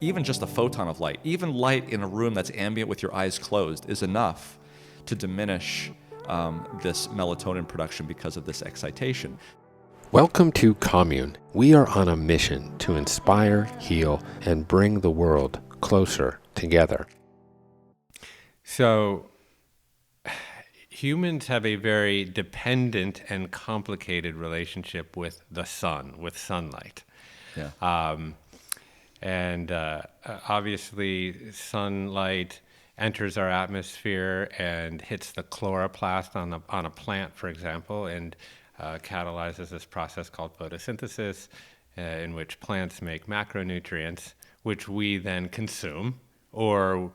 Even just a photon of light, even light in a room that's ambient with your eyes closed, is enough to diminish this melatonin production because of this excitation. Welcome to Commune. We are on a mission to inspire, heal, and bring the world closer together. So, humans have a very dependent and complicated relationship with the sun, with sunlight. Yeah. Obviously, sunlight enters our atmosphere and hits the chloroplast on a plant, for example, and catalyzes this process called photosynthesis, in which plants make macronutrients, which we then consume, or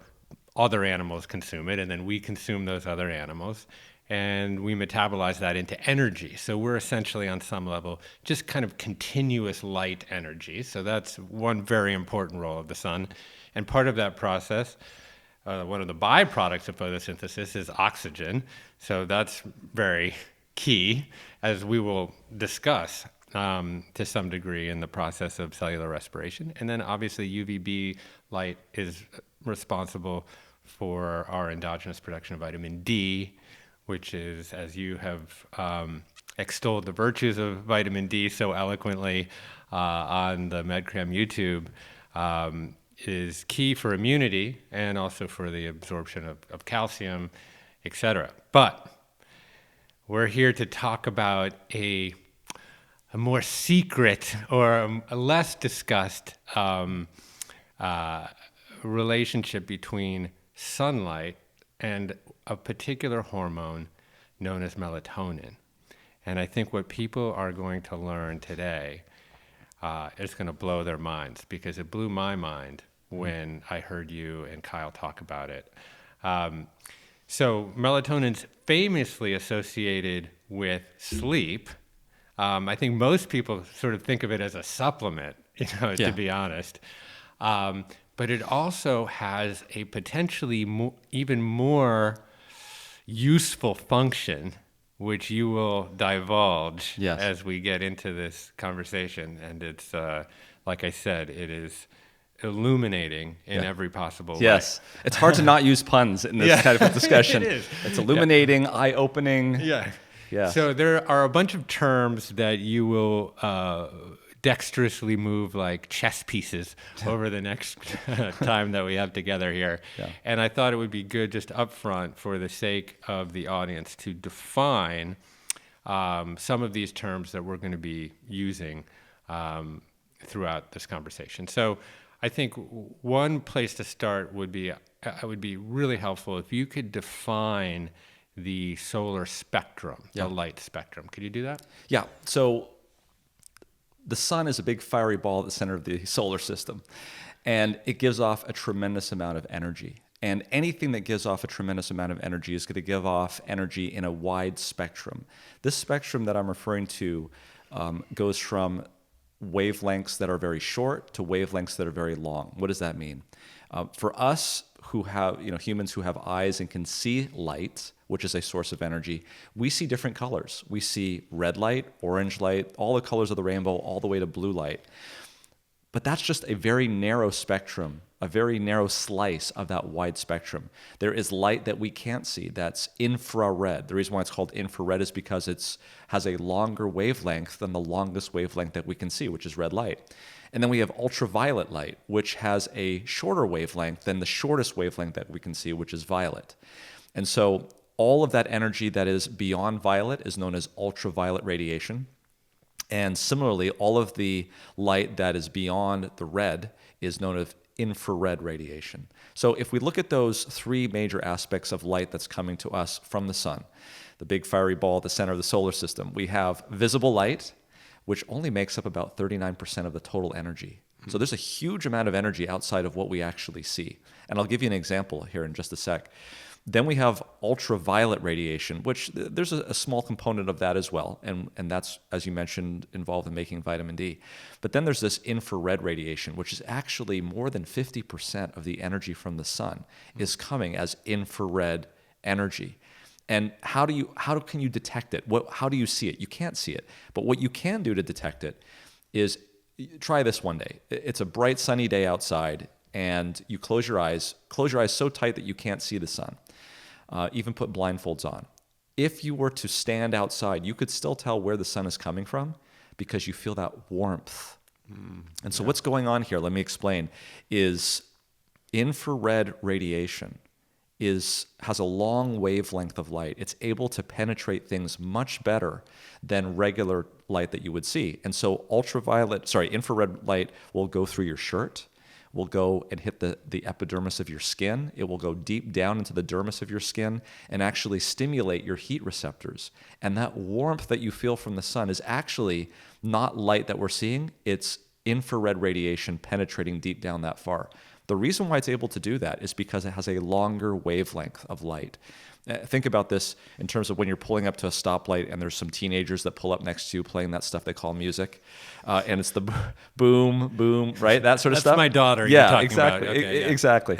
other animals consume it, and then we consume those other animals, and we metabolize that into energy. So we're essentially, on some level, just kind of continuous light energy. So that's one very important role of the sun. And part of that process, one of the byproducts of photosynthesis is oxygen. So that's very key, as we will discuss to some degree in the process of cellular respiration. And then obviously UVB light is responsible for our endogenous production of vitamin D, which is, as you have extolled the virtues of vitamin D so eloquently on the MedCram YouTube, is key for immunity and also for the absorption of calcium, etc. But we're here to talk about a more secret or a less discussed relationship between sunlight and a particular hormone known as melatonin. And I think what people are going to learn today is going to blow their minds, because it blew my mind when I heard you and Kyle talk about it. So melatonin's famously associated with sleep. I think most people sort of think of it as a supplement, to be honest. But it also has a potentially even more useful function, which you will divulge as we get into this conversation. And it's, like I said, it is illuminating in every possible way. Yes. It's hard to not use puns in this kind of discussion. It is. It's illuminating, eye-opening. Yeah. So there are a bunch of terms that you will dexterously move like chess pieces over the next time that we have together here. Yeah. And I thought it would be good just up front, for the sake of the audience, to define some of these terms that we're going to be using throughout this conversation. So I think one place to start would be really helpful if you could define the solar spectrum, the light spectrum. Could you do that? Yeah. So the sun is a big fiery ball at the center of the solar system, and it gives off a tremendous amount of energy. And anything that gives off a tremendous amount of energy is going to give off energy in a wide spectrum. This spectrum that I'm referring to goes from wavelengths that are very short to wavelengths that are very long. What does that mean? For us who have, humans who have eyes and can see light, which is a source of energy, we see different colors. We see red light, orange light, all the colors of the rainbow, all the way to blue light. But that's just a very narrow spectrum, a very narrow slice of that wide spectrum. There is light that we can't see, that's infrared. The reason why it's called infrared is because it has a longer wavelength than the longest wavelength that we can see, which is red light. And then we have ultraviolet light, which has a shorter wavelength than the shortest wavelength that we can see, which is violet. And so all of that energy that is beyond violet is known as ultraviolet radiation. And similarly, all of the light that is beyond the red is known as infrared radiation. So if we look at those three major aspects of light that's coming to us from the sun, the big fiery ball at the center of the solar system, we have visible light, which only makes up about 39% of the total energy. So there's a huge amount of energy outside of what we actually see. And I'll give you an example here in just a sec. Then we have ultraviolet radiation, which there's a small component of that as well. And that's, as you mentioned, involved in making vitamin D. But then there's this infrared radiation, which is actually more than 50% of the energy from the sun is coming as infrared energy. And how can you detect it? How do you see it? You can't see it. But what you can do to detect it is, try this one day. It's a bright sunny day outside. and you close your eyes so tight that you can't see the sun, even put blindfolds on. If you were to stand outside, you could still tell where the sun is coming from because you feel that warmth. And so what's going on here, let me explain, is infrared radiation has a long wavelength of light. It's able to penetrate things much better than regular light that you would see. And so infrared light will go through your shirt, will go and hit the epidermis of your skin. It will go deep down into the dermis of your skin and actually stimulate your heat receptors. And that warmth that you feel from the sun is actually not light that we're seeing. It's infrared radiation penetrating deep down that far. The reason why it's able to do that is because it has a longer wavelength of light. Think about this in terms of when you're pulling up to a stoplight and there's some teenagers that pull up next to you playing that stuff they call music. And it's the boom, boom, right? That sort of stuff. That's my daughter Yeah, you're talking exactly. about. Okay, yeah. Exactly.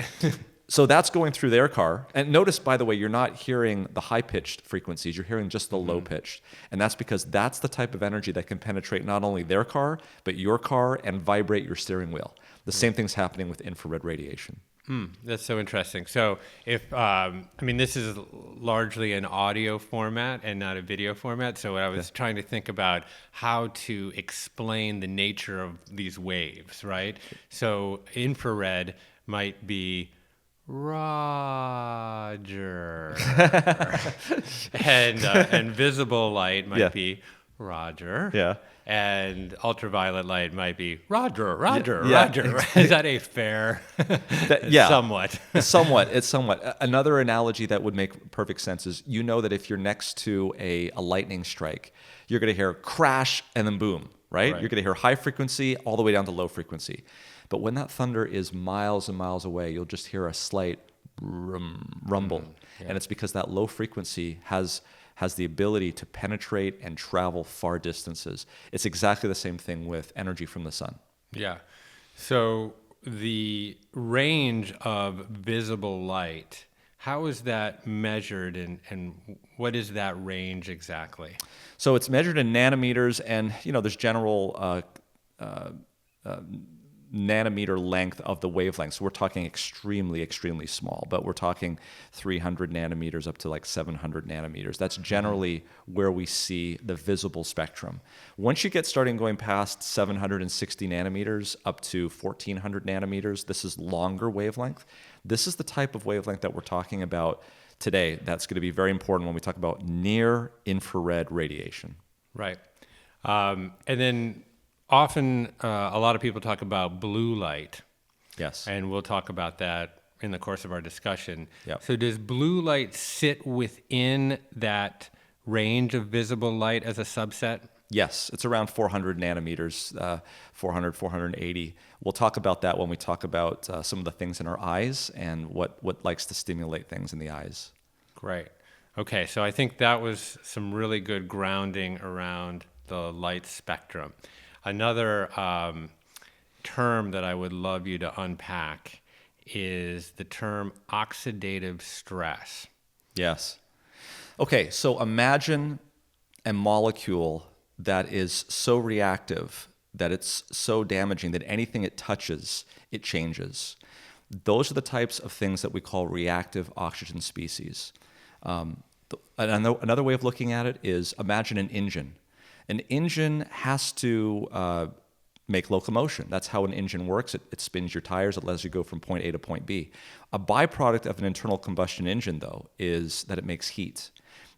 So that's going through their car. And notice, by the way, you're not hearing the high-pitched frequencies. You're hearing just the low-pitched. And that's because that's the type of energy that can penetrate not only their car, but your car and vibrate your steering wheel. The same thing's happening with infrared radiation. That's so interesting. So this is largely an audio format and not a video format. So I was trying to think about how to explain the nature of these waves, right? So infrared might be Roger, and visible light might be Roger. Yeah. And ultraviolet light might be Roger. Yeah. Is that a fair? Somewhat. It's somewhat. Another analogy that would make perfect sense is, you know that if you're next to a lightning strike, you're going to hear crash and then boom, right? You're going to hear high frequency all the way down to low frequency. But when that thunder is miles and miles away, you'll just hear a slight rumble. And it's because that low frequency has the ability to penetrate and travel far distances. It's exactly the same thing with energy from the sun. Yeah. So the range of visible light, how is that measured, and what is that range exactly? So it's measured in nanometers, and there's general nanometer length of the wavelength. So we're talking extremely, extremely small, but we're talking 300 nanometers up to like 700 nanometers. That's generally where we see the visible spectrum. Once you get starting going past 760 nanometers up to 1400 nanometers, this is longer wavelength. This is the type of wavelength that we're talking about today. That's going to be very important when we talk about near infrared radiation. Right. And then often, a lot of people talk about blue light. Yes. And we'll talk about that in the course of our discussion. Yep. So does blue light sit within that range of visible light as a subset? Yes, it's around 400 nanometers, 400, 480. We'll talk about that when we talk about some of the things in our eyes and what likes to stimulate things in the eyes. Great. Okay, so I think that was some really good grounding around the light spectrum. Another term that I would love you to unpack is the term oxidative stress. Yes. Okay, so imagine a molecule that is so reactive, that it's so damaging, that anything it touches, it changes. Those are the types of things that we call reactive oxygen species. Another way of looking at it is, imagine an engine. An engine has to make locomotion. That's how an engine works. It spins your tires. It lets you go from point A to point B. A byproduct of an internal combustion engine, though, is that it makes heat.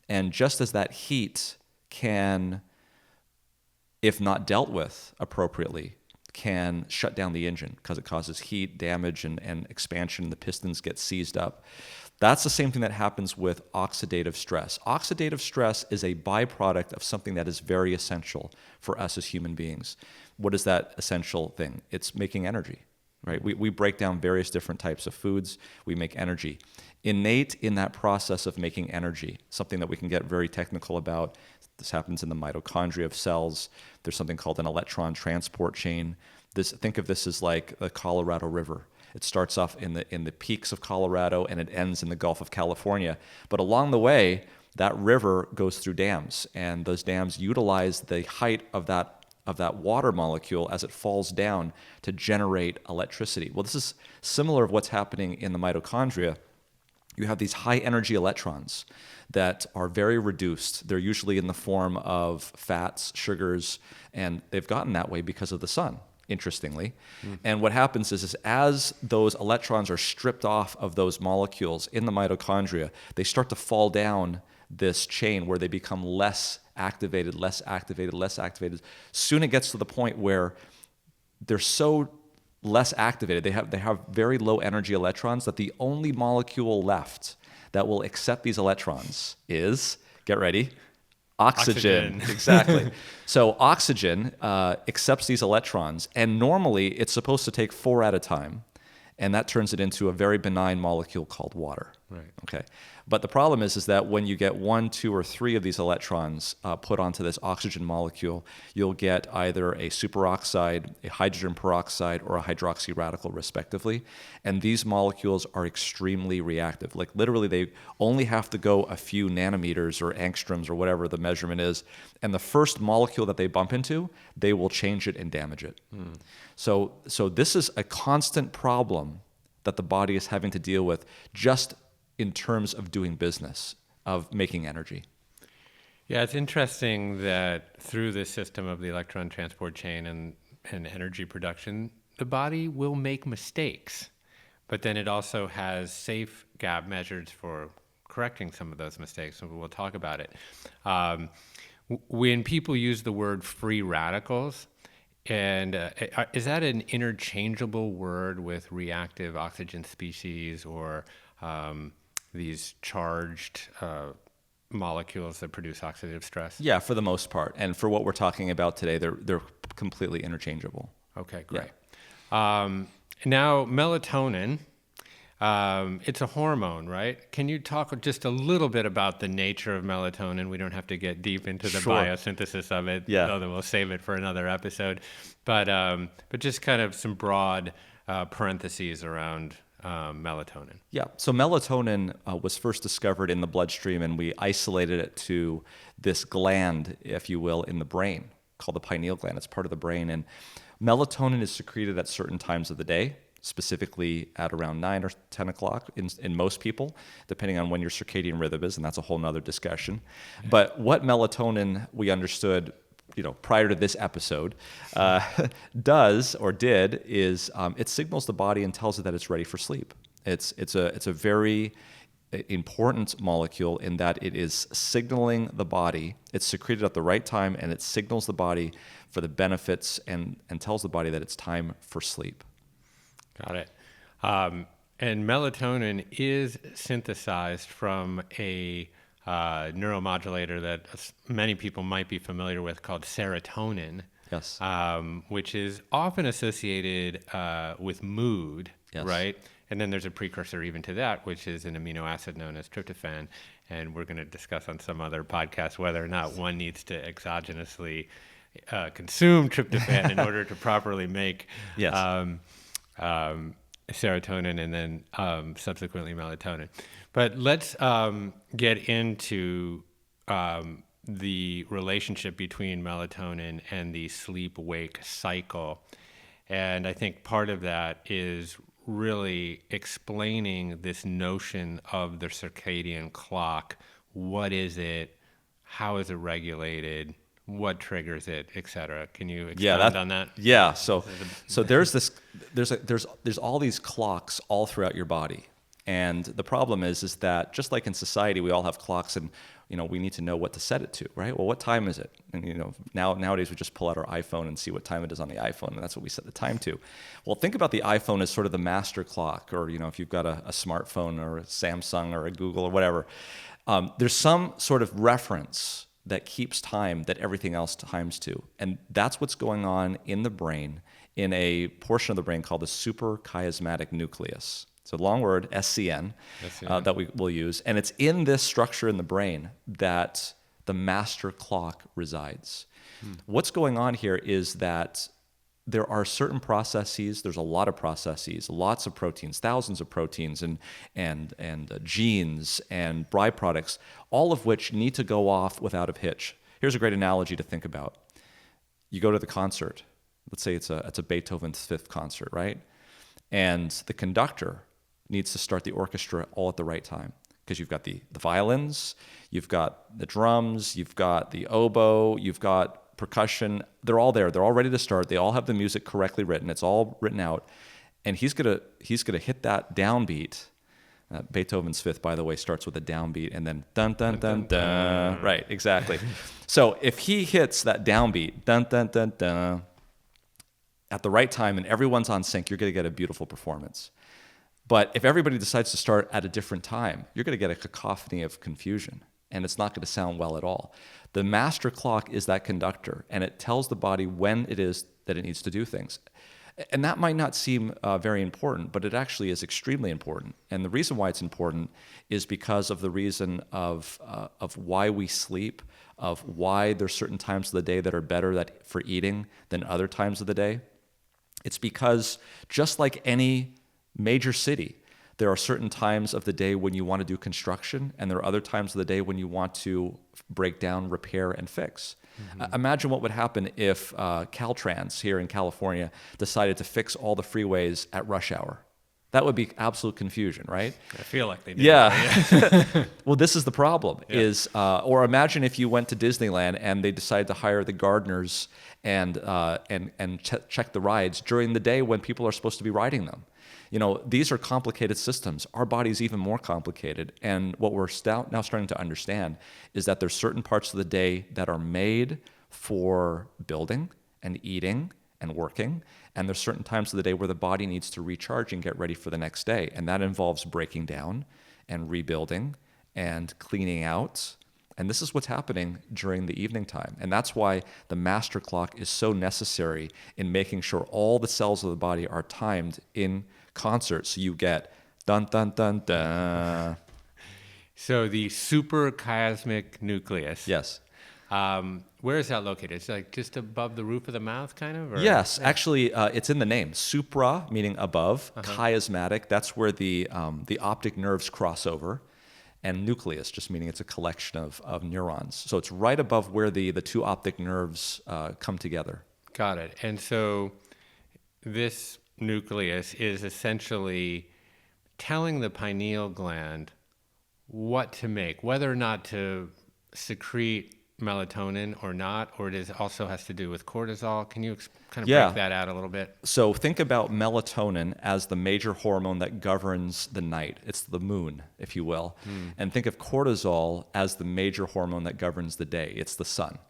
And just as that heat can, if not dealt with appropriately, can shut down the engine because it causes heat, damage, and expansion. The pistons get seized up. That's the same thing that happens with oxidative stress. Oxidative stress is a byproduct of something that is very essential for us as human beings. What is that essential thing? It's making energy, right? We break down various different types of foods. We make energy. Innate in that process of making energy, something that we can get very technical about. This happens in the mitochondria of cells. There's something called an electron transport chain. Think of this as like the Colorado River. It starts off in the peaks of Colorado and it ends in the Gulf of California. But along the way, that river goes through dams, and those dams utilize the height of that of that water molecule as it falls down to generate electricity. Well, this is similar to what's happening in the mitochondria. You have these high energy electrons that are very reduced. They're usually in the form of fats, sugars, and they've gotten that way because of the sun, interestingly. And what happens is as those electrons are stripped off of those molecules in the mitochondria, they start to fall down this chain where they become less activated, less activated, less activated. Soon it gets to the point where they're so less activated, they have very low energy electrons, that the only molecule left that will accept these electrons is, get ready, oxygen. Exactly. So oxygen accepts these electrons, and normally it's supposed to take 4 at a time, and that turns it into a very benign molecule called water. Right. Okay. But the problem is that when you get 1, 2, or 3 of these electrons put onto this oxygen molecule, you'll get either a superoxide, a hydrogen peroxide, or a hydroxy radical, respectively. And these molecules are extremely reactive. Like literally, they only have to go a few nanometers or angstroms or whatever the measurement is, and the first molecule that they bump into, they will change it and damage it. So this is a constant problem that the body is having to deal with, just in terms of doing business, of making energy. Yeah, it's interesting that through this system of the electron transport chain and energy production, the body will make mistakes, but then it also has safe gap measures for correcting some of those mistakes, and we'll talk about it. When people use the word free radicals, and is that an interchangeable word with reactive oxygen species or these charged molecules that produce oxidative stress? Yeah, for the most part. And for what we're talking about today, they're completely interchangeable. Okay, great. Yeah. Now, melatonin, it's a hormone, right? Can you talk just a little bit about the nature of melatonin? We don't have to get deep into the biosynthesis of it, although we'll save it for another episode. But just kind of some broad parentheses around melatonin. Yeah, so melatonin was first discovered in the bloodstream, and we isolated it to this gland, if you will, in the brain called the pineal gland. It's part of the brain, and melatonin is secreted at certain times of the day, specifically at around 9 or 10 o'clock in most people, depending on when your circadian rhythm is, and that's a whole nother discussion. Yeah. But what melatonin, we understood, prior to this episode, does or did is it signals the body and tells it that it's ready for sleep. It's a very important molecule in that it is signaling the body. It's secreted at the right time, and it signals the body for the benefits and tells the body that it's time for sleep. Got it. And melatonin is synthesized from a neuromodulator that many people might be familiar with called serotonin. Yes. Which is often associated with mood, yes. right? And then there's a precursor even to that, which is an amino acid known as tryptophan. And we're going to discuss on some other podcast whether or not one needs to exogenously consume tryptophan in order to properly make serotonin and then subsequently melatonin. But let's get into the relationship between melatonin and the sleep-wake cycle. And I think part of that is really explaining this notion of the circadian clock. What is it? How is it regulated? What triggers it, et cetera? Can you expand on that? Yeah. So there's all these clocks all throughout your body, and the problem is that just like in society, we all have clocks, and we need to know what to set it to, right? Well, what time is it? And nowadays we just pull out our iPhone and see what time it is on the iPhone, and that's what we set the time to. Well, think about the iPhone as sort of the master clock, or if you've got a smartphone or a Samsung or a Google or whatever, there's some sort of reference that keeps time that everything else times to. And that's what's going on in the brain, in a portion of the brain called the suprachiasmatic nucleus. It's a long word, SCN, that we will use. And it's in this structure in the brain that the master clock resides. What's going on here is that there are certain processes, there's a lot of processes, lots of proteins, thousands of proteins and genes and byproducts, all of which need to go off without a hitch. Here's a great analogy to think about. you go to the concert. Let's say it's a Beethoven's Fifth concert, right? And the conductor needs to start the orchestra all at the right time, because you've got the violins, you've got the drums, you've got the oboe, you've got percussion. They're all there. They're all ready to start. They all have the music correctly written. It's all written out. And he's gonna hit that downbeat. Beethoven's Fifth, by the way, starts with a downbeat and then dun dun dun dun. Right, exactly. So if he hits that downbeat, dun dun dun dun, at the right time and everyone's on sync, you're going to get a beautiful performance. But if everybody decides to start at a different time, you're going to get a cacophony of confusion, and it's not going to sound well at all. The master clock is that conductor, and it tells the body when it is that it needs to do things. And that might not seem very important, but it actually is extremely important. And the reason why it's important is because of the reason of why we sleep, of why there's certain times of the day that are better for eating than other times of the day. It's because just like any major city, there are certain times of the day when you want to do construction, and there are other times of the day when you want to break down, repair, and fix. Imagine what would happen if Caltrans here in California decided to fix all the freeways at rush hour. That would be absolute confusion, right? I feel like they did. Yeah. Well, this is the problem. Or imagine if you went to Disneyland and they decided to hire the gardeners and check the rides during the day when people are supposed to be riding them. You know, these are complicated systems. Our body's even more complicated. And what we're now starting to understand is that there's certain parts of the day that are made for building and eating and working. And there's certain times of the day where the body needs to recharge and get ready for the next day. And that involves breaking down and rebuilding and cleaning out. And this is what's happening during the evening time. And that's why the master clock is so necessary in making sure all the cells of the body are timed in concert, so you get dun dun dun dun. So the suprachiasmatic nucleus. Yes. Where is that located? It's like just above the roof of the mouth, kind of? Or? Yes, actually, it's in the name. Supra, meaning above, chiasmatic, that's where the optic nerves cross over, and nucleus, just meaning it's a collection of neurons. So it's right above where the two optic nerves come together. Got it. And so this nucleus is essentially telling the pineal gland what to make, whether or not to secrete melatonin or not, or also has to do with cortisol. Can you kind of break that out a little bit? So think about melatonin as the major hormone that governs the night. It's the moon, if you will. And think of cortisol as the major hormone that governs the day. It's the sun.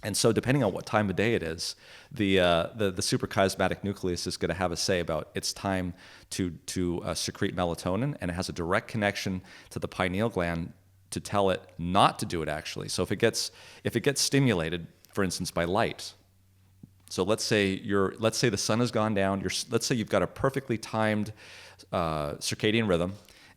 And so depending on what time of day it is, the suprachiasmatic nucleus is going to have a say about its time to secrete melatonin, and it has a direct connection to the pineal gland to tell it not to do it, actually. So if it gets stimulated, for instance, by light. So let's say the sun has gone down, let's say you've got a perfectly timed circadian rhythm,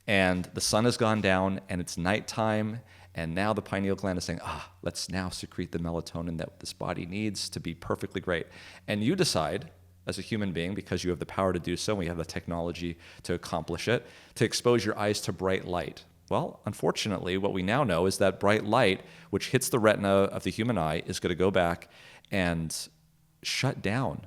and the sun has gone down and it's nighttime. And now the pineal gland is saying, let's now secrete the melatonin that this body needs to be perfectly great. And you decide, as a human being, because you have the power to do so, and we have the technology to accomplish it, to expose your eyes to bright light. Well, unfortunately, what we now know is that bright light, which hits the retina of the human eye, is going to go back and shut down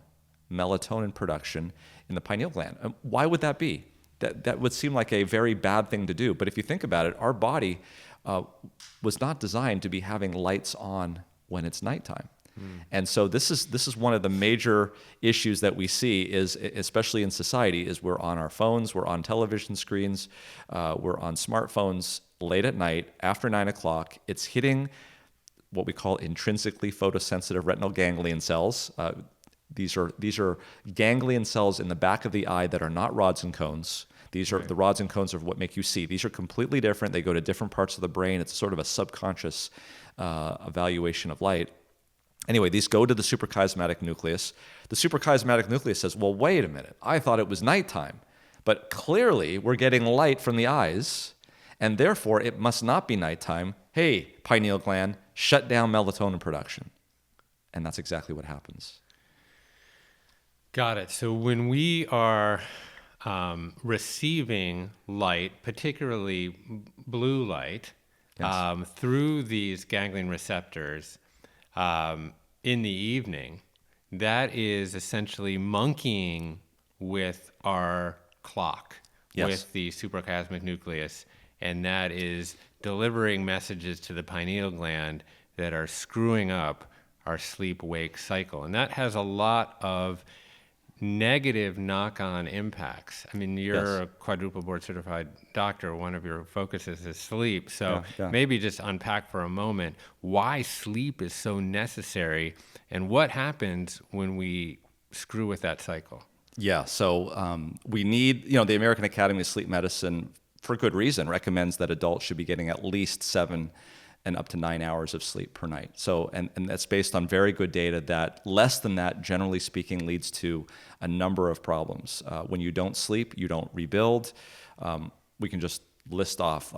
melatonin production in the pineal gland. Why would that be? That would seem like a very bad thing to do. But if you think about it, our body was not designed to be having lights on when it's nighttime. And so this is one of the major issues that we see, is especially in society, is we're on our phones, we're on television screens, we're on smartphones late at night after 9 o'clock. It's hitting what we call intrinsically photosensitive retinal ganglion cells. These are ganglion cells in the back of the eye that are not rods and cones. These are the rods and cones of what make you see. These are completely different. They go to different parts of the brain. It's sort of a subconscious evaluation of light. Anyway, these go to the suprachiasmatic nucleus. The suprachiasmatic nucleus says, well, wait a minute. I thought it was nighttime. But clearly, we're getting light from the eyes, and therefore, it must not be nighttime. Hey, pineal gland, shut down melatonin production. And that's exactly what happens. Got it. So when we are receiving light, particularly blue light, through these ganglion receptors, in the evening, that is essentially monkeying with our clock, Yes. with the suprachiasmatic nucleus, and that is delivering messages to the pineal gland that are screwing up our sleep-wake cycle. And that has a lot of negative knock-on impacts. I mean, you're Yes. a quadruple board certified doctor. One of your focuses is sleep. So Yeah. maybe just unpack for a moment why sleep is so necessary and what happens when we screw with that cycle. Yeah, so we need, the American Academy of Sleep Medicine, for good reason, recommends that adults should be getting at least 7 and up to 9 hours of sleep per night. So, and that's based on very good data that less than that, generally speaking, leads to a number of problems. When you don't sleep, you don't rebuild. We can just list off,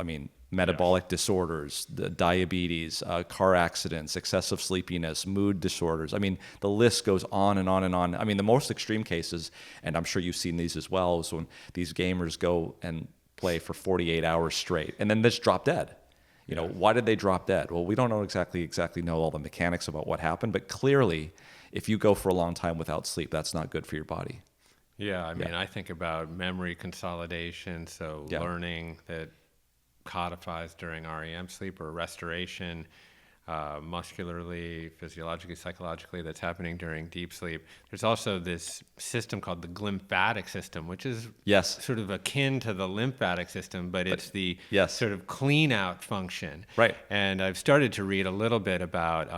metabolic disorders, the diabetes, car accidents, excessive sleepiness, mood disorders. The list goes on and on and on. The most extreme cases, and I'm sure you've seen these as well, is when these gamers go and play for 48 hours straight and then just drop dead. Why did they drop dead? Well, we don't know exactly know all the mechanics about what happened, but clearly, if you go for a long time without sleep, that's not good for your body. Yeah, I think about memory consolidation, so learning that codifies during REM sleep or restoration, muscularly, physiologically, psychologically, that's happening during deep sleep. There's also this system called the glymphatic system, which is sort of akin to the lymphatic system, but it's the sort of clean out function. Right. And I've started to read a little bit about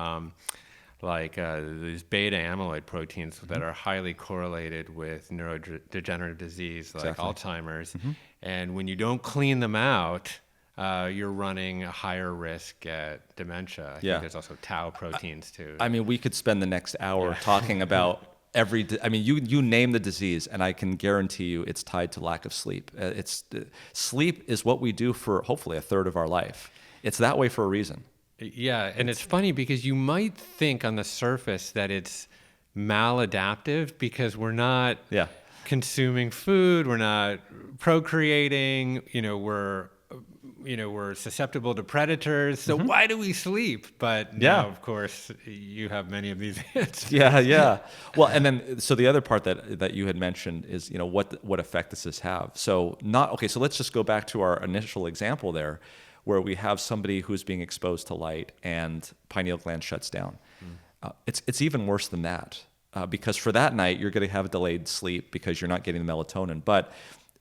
these beta amyloid proteins that are highly correlated with neurodegenerative disease like Alzheimer's. And when you don't clean them out, you're running a higher risk at dementia. I think there's also tau proteins too. We could spend the next hour talking about you name the disease, and I can guarantee you it's tied to lack of sleep. Sleep is what we do for hopefully a third of our life. It's that way for a reason. Yeah, and it's funny because you might think on the surface that it's maladaptive because we're not consuming food, we're not procreating, we're susceptible to predators. So why do we sleep? But now, of course, you have many of these answers. Yeah. Well, and then so the other part that you had mentioned is what effect does this have? So so let's just go back to our initial example there, where we have somebody who's being exposed to light and pineal gland shuts down. It's even worse than that because for that night you're going to have delayed sleep because you're not getting the melatonin, but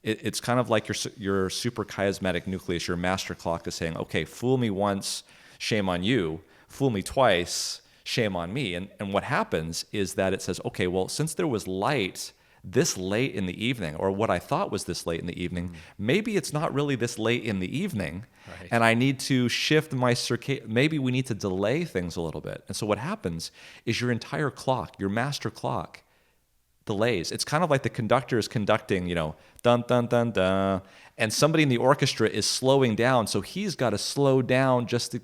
it's kind of like your suprachiasmatic nucleus, your master clock is saying, okay, fool me once, shame on you. Fool me twice, shame on me. And what happens is that it says, okay, well, since there was light this late in the evening, or what I thought was this late in the evening, maybe it's not really this late in the evening, and I need to shift my maybe we need to delay things a little bit. And so what happens is your entire clock, your master clock, delays. It's kind of like the conductor is conducting, dun, dun, dun, dun, and somebody in the orchestra is slowing down, so he's got to slow down just to,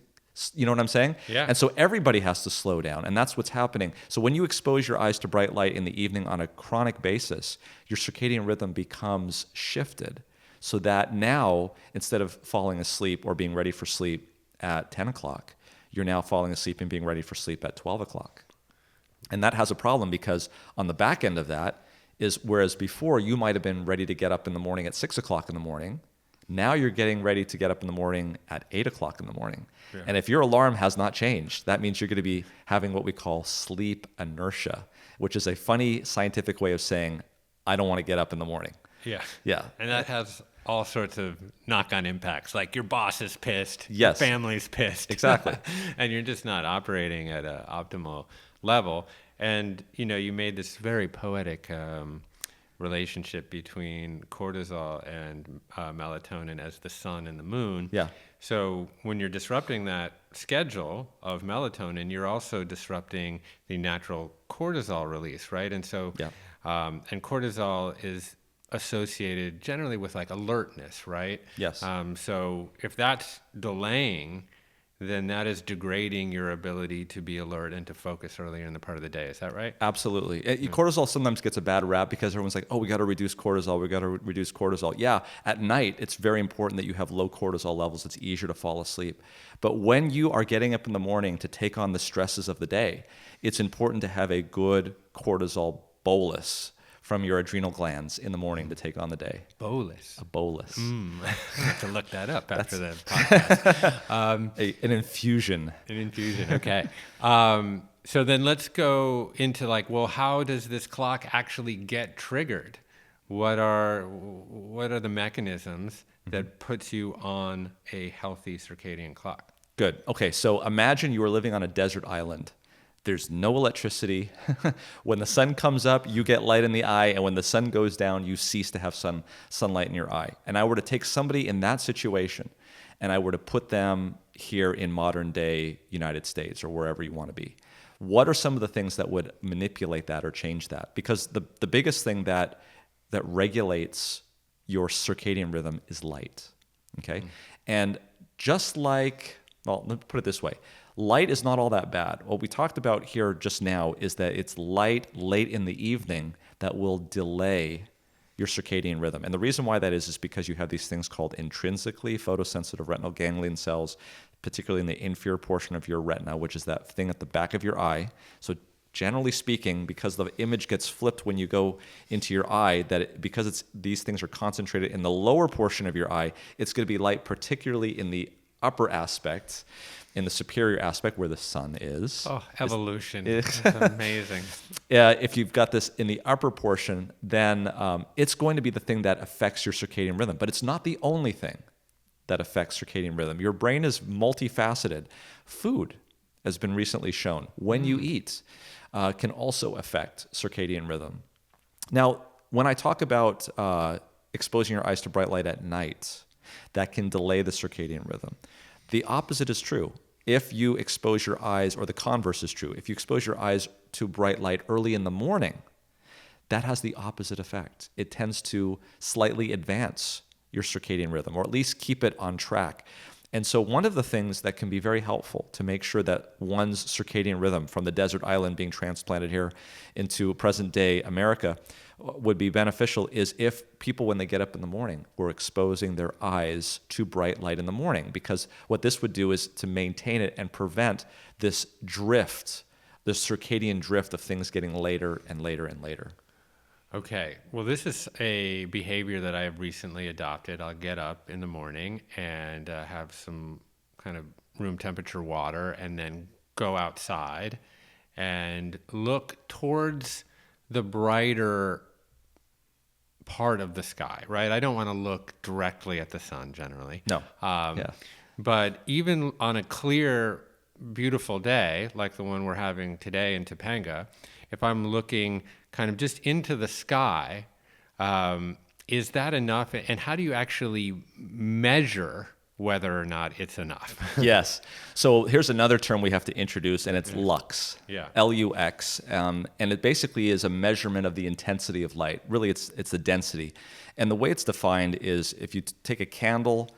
you know what I'm saying? Yeah. And so everybody has to slow down, and that's what's happening. So when you expose your eyes to bright light in the evening on a chronic basis, your circadian rhythm becomes shifted so that now, instead of falling asleep or being ready for sleep at 10 o'clock, you're now falling asleep and being ready for sleep at 12 o'clock. And that has a problem because on the back end of that is, whereas before you might have been ready to get up in the morning at 6 o'clock in the morning, now you're getting ready to get up in the morning at 8 o'clock in the morning. Yeah. And if your alarm has not changed, that means you're going to be having what we call sleep inertia, which is a funny scientific way of saying, I don't want to get up in the morning. Yeah. And that has all sorts of knock-on impacts, like your boss is pissed, yes. Your family's pissed. Exactly. And you're just not operating at an optimal level. And, you made this very poetic relationship between cortisol and melatonin as the sun and the moon. Yeah. So when you're disrupting that schedule of melatonin, you're also disrupting the natural cortisol release, right? And so, and cortisol is associated generally with like alertness, right? Yes. So if that's delaying then that is degrading your ability to be alert and to focus earlier in the part of the day. Is that right? Absolutely. Cortisol sometimes gets a bad rap because everyone's like, oh, we got to reduce cortisol. We got to reduce cortisol. Yeah, at night, it's very important that you have low cortisol levels. It's easier to fall asleep. But when you are getting up in the morning to take on the stresses of the day, it's important to have a good cortisol bolus from your adrenal glands in the morning to take on the day. Bolus. A bolus. I have to look that up after the podcast. An infusion. An infusion, okay. So then let's go into like, well, how does this clock actually get triggered? What are the mechanisms that puts you on a healthy circadian clock? Good. Okay, so imagine you are living on a desert island. There's no electricity. When the sun comes up, you get light in the eye, and when the sun goes down, you cease to have sunlight in your eye. And I were to take somebody in that situation, and I were to put them here in modern day United States or wherever you want to be. What are some of the things that would manipulate that or change that? Because the biggest thing that regulates your circadian rhythm is light. Okay, and just like, well, let me put it this way. Light is not all that bad. What we talked about here just now is that it's light late in the evening that will delay your circadian rhythm. And the reason why that is because you have these things called intrinsically photosensitive retinal ganglion cells, particularly in the inferior portion of your retina, which is that thing at the back of your eye. So generally speaking, because the image gets flipped when you go into your eye, because these things are concentrated in the lower portion of your eye, it's going to be light particularly in the upper aspect, in the superior aspect where the sun is. Oh, evolution. That's amazing. If you've got this in the upper portion, then it's going to be the thing that affects your circadian rhythm. But it's not the only thing that affects circadian rhythm. Your brain is multifaceted. Food has been recently shown. When you eat can also affect circadian rhythm. Now, when I talk about exposing your eyes to bright light at night, that can delay the circadian rhythm. The opposite is true. If you expose your eyes, or the converse is true, if you expose your eyes to bright light early in the morning, that has the opposite effect. It tends to slightly advance your circadian rhythm, or at least keep it on track. And so one of the things that can be very helpful to make sure that one's circadian rhythm from the desert island being transplanted here into present-day America would be beneficial is if people, when they get up in the morning, were exposing their eyes to bright light in the morning, because what this would do is to maintain it and prevent this drift, this circadian drift of things getting later and later and later. Okay, well, this is a behavior that I have recently adopted. I'll get up in the morning and have some kind of room temperature water, and then go outside and look towards the brighter part of the sky, right? I don't want to look directly at the sun generally. No. Yeah. But even on a clear, beautiful day, like the one we're having today in Topanga, if I'm looking kind of just into the sky, is that enough? And how do you actually measure whether or not it's enough? Yes. So here's another term we have to introduce, and it's lux. Yeah. L-U-X. And it basically is a measurement of the intensity of light. Really, it's the density. And the way it's defined is if you take a candle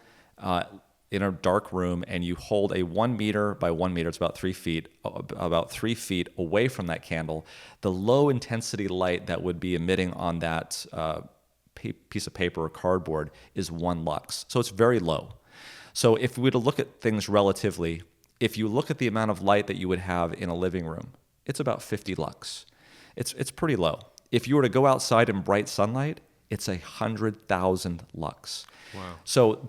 in a dark room and you hold a 1 meter by 1 meter, it's about 3 feet, away from that candle, the low intensity light that would be emitting on that piece of paper or cardboard is 1 lux. So it's very low. So if we were to look at things relatively, if you look at the amount of light that you would have in a living room, it's about 50 lux. It's pretty low. If you were to go outside in bright sunlight, it's 100,000 lux. Wow. So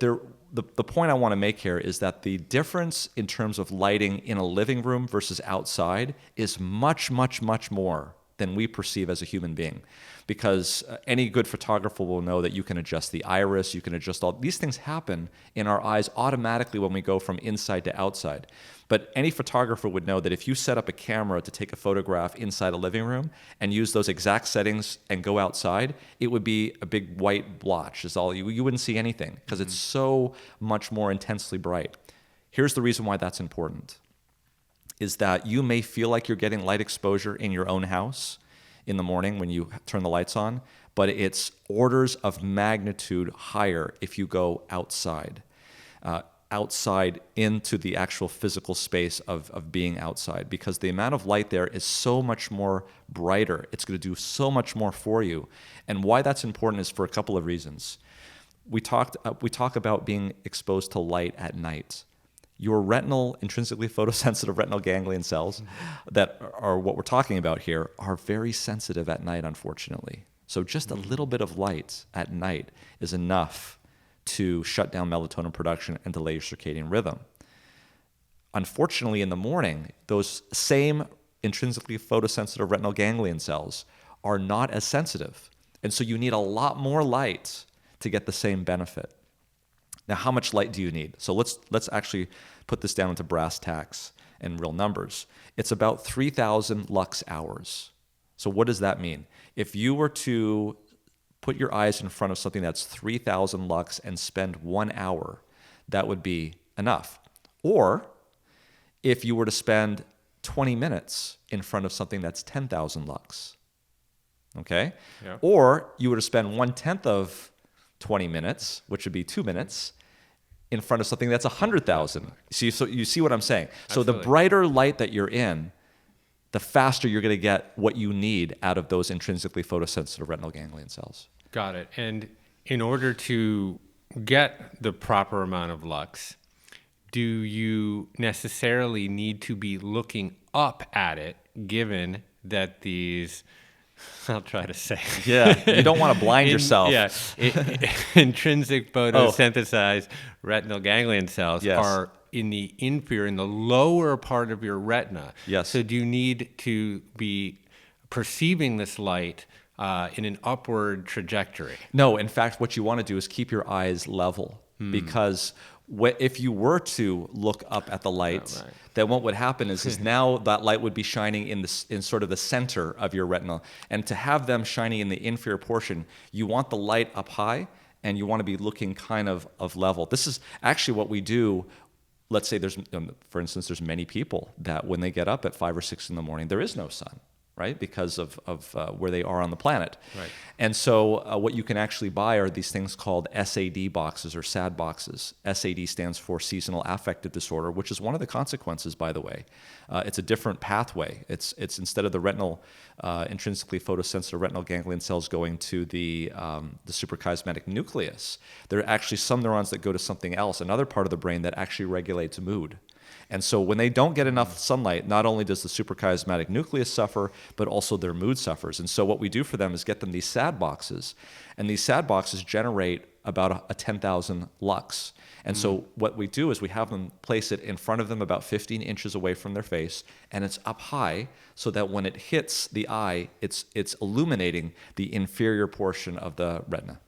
the point I want to make here is that the difference in terms of lighting in a living room versus outside is much, much, much more than we perceive as a human being. Because any good photographer will know that you can adjust the iris, you can adjust all these things happen in our eyes automatically when we go from inside to outside. But any photographer would know that if you set up a camera to take a photograph inside a living room and use those exact settings and go outside, it would be a big white blotch. Is all you wouldn't see anything because it's so much more intensely bright. Here's the reason why that's important. Is that you may feel like you're getting light exposure in your own house in the morning when you turn the lights on, but it's orders of magnitude higher if you go outside. outside into the actual physical space of being outside, because the amount of light there is so much more brighter. It's going to do so much more for you. And why that's important is for a couple of reasons. We talk about being exposed to light at night. Your intrinsically photosensitive retinal ganglion cells that are what we're talking about here are very sensitive at night, unfortunately. So just a little bit of light at night is enough to shut down melatonin production and delay your circadian rhythm. Unfortunately, in the morning, those same intrinsically photosensitive retinal ganglion cells are not as sensitive. And so you need a lot more light to get the same benefit. Now, how much light do you need? So let's actually put this down into brass tacks and real numbers. It's about 3,000 lux hours. So what does that mean? If you were to put your eyes in front of something that's 3,000 lux and spend 1 hour, that would be enough. Or if you were to spend 20 minutes in front of something that's 10,000 lux, okay? Yeah. Or you were to spend 1/10 of 20 minutes, which would be 2 minutes, in front of something that's 100,000. So you see what I'm saying? So the Absolutely. brighter light that you're in, the faster you're going to get what you need out of those intrinsically photosensitive retinal ganglion cells. Got it. And in order to get the proper amount of lux, do you necessarily need to be looking up at it, given that these, I'll try to say, Yeah, you don't want to blind yourself. Yeah, intrinsic photosynthesized retinal ganglion cells Yes. are in the lower part of your retina. Yes. So do you need to be perceiving this light in an upward trajectory? No, in fact, what you want to do is keep your eyes level, because if you were to look up at the light, right. then what would happen is now that light would be shining in sort of the center of your retina, and to have them shining in the inferior portion, you want the light up high, and you want to be looking kind of level. This is actually what we do. Let's say for instance, there's many people that when they get up at 5 or 6 in the morning, there is no sun, right? Because of where they are on the planet. Right. And so what you can actually buy are these things called SAD boxes or SAD boxes. SAD stands for seasonal affective disorder, which is one of the consequences, by the way. It's a different pathway. It's instead of the intrinsically photosensitive retinal ganglion cells going to the suprachiasmatic nucleus, there are actually some neurons that go to something else, another part of the brain that actually regulates mood. And so when they don't get enough sunlight, not only does the suprachiasmatic nucleus suffer, but also their mood suffers. And so what we do for them is get them these SAD boxes. And these SAD boxes generate about a 10,000 lux. And so what we do is we have them place it in front of them about 15 inches away from their face, and it's up high so that when it hits the eye, it's illuminating the inferior portion of the retina.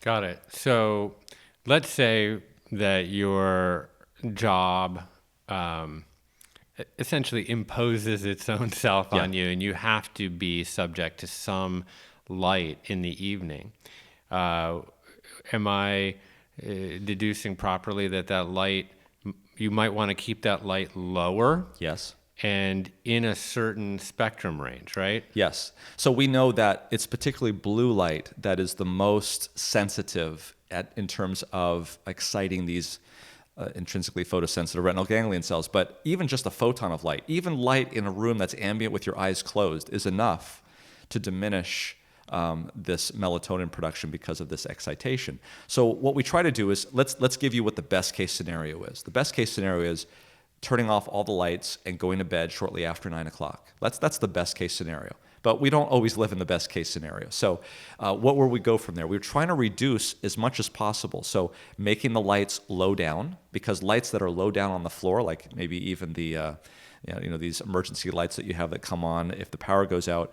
Got it. So let's say that your job essentially imposes its own self on you, and you have to be subject to some light in the evening. Am I deducing properly that light, you might want to keep that light lower? Yes. And in a certain spectrum range, right? Yes. So we know that it's particularly blue light that is the most sensitive in terms of exciting these intrinsically photosensitive retinal ganglion cells. But even just a photon of light, even light in a room that's ambient with your eyes closed, is enough to diminish this melatonin production because of this excitation. So what we try to do is let's give you what the best case scenario is. The best case scenario is turning off all the lights and going to bed shortly after 9 o'clock. That's the best case scenario. But we don't always live in the best case scenario. So what will we go from there? We're trying to reduce as much as possible. So making the lights low down, because lights that are low down on the floor, like maybe even the these emergency lights that you have that come on if the power goes out,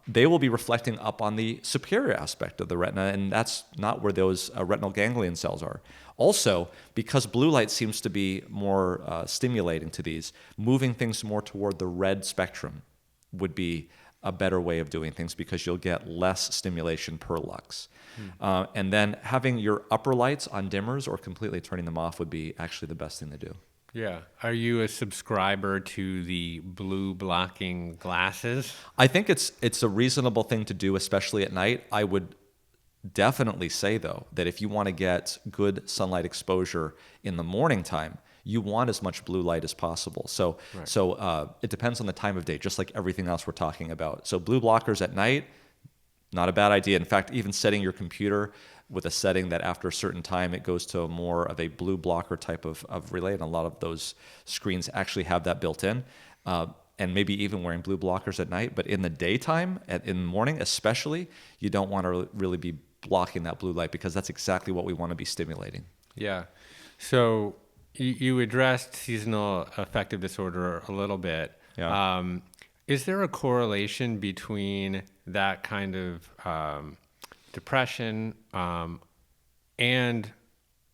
they will be reflecting up on the superior aspect of the retina, and that's not where those retinal ganglion cells are. Also, because blue light seems to be more stimulating to these, moving things more toward the red spectrum would be a better way of doing things, because you'll get less stimulation per lux. And then having your upper lights on dimmers or completely turning them off would be actually the best thing to do. Yeah. Are you a subscriber to the blue blocking glasses? I think it's a reasonable thing to do, especially at night. I would definitely say, though, that if you want to get good sunlight exposure in the morning time, you want as much blue light as possible. So, it depends on the time of day, just like everything else we're talking about. So blue blockers at night, not a bad idea. In fact, even setting your computer with a setting that after a certain time it goes to more of a blue blocker type of relay, and a lot of those screens actually have that built in. And maybe even wearing blue blockers at night. But in the daytime, in the morning especially, you don't want to really be blocking that blue light, because that's exactly what we want to be stimulating. Yeah. So you addressed seasonal affective disorder a little bit. Yeah. Is there a correlation between that kind of depression and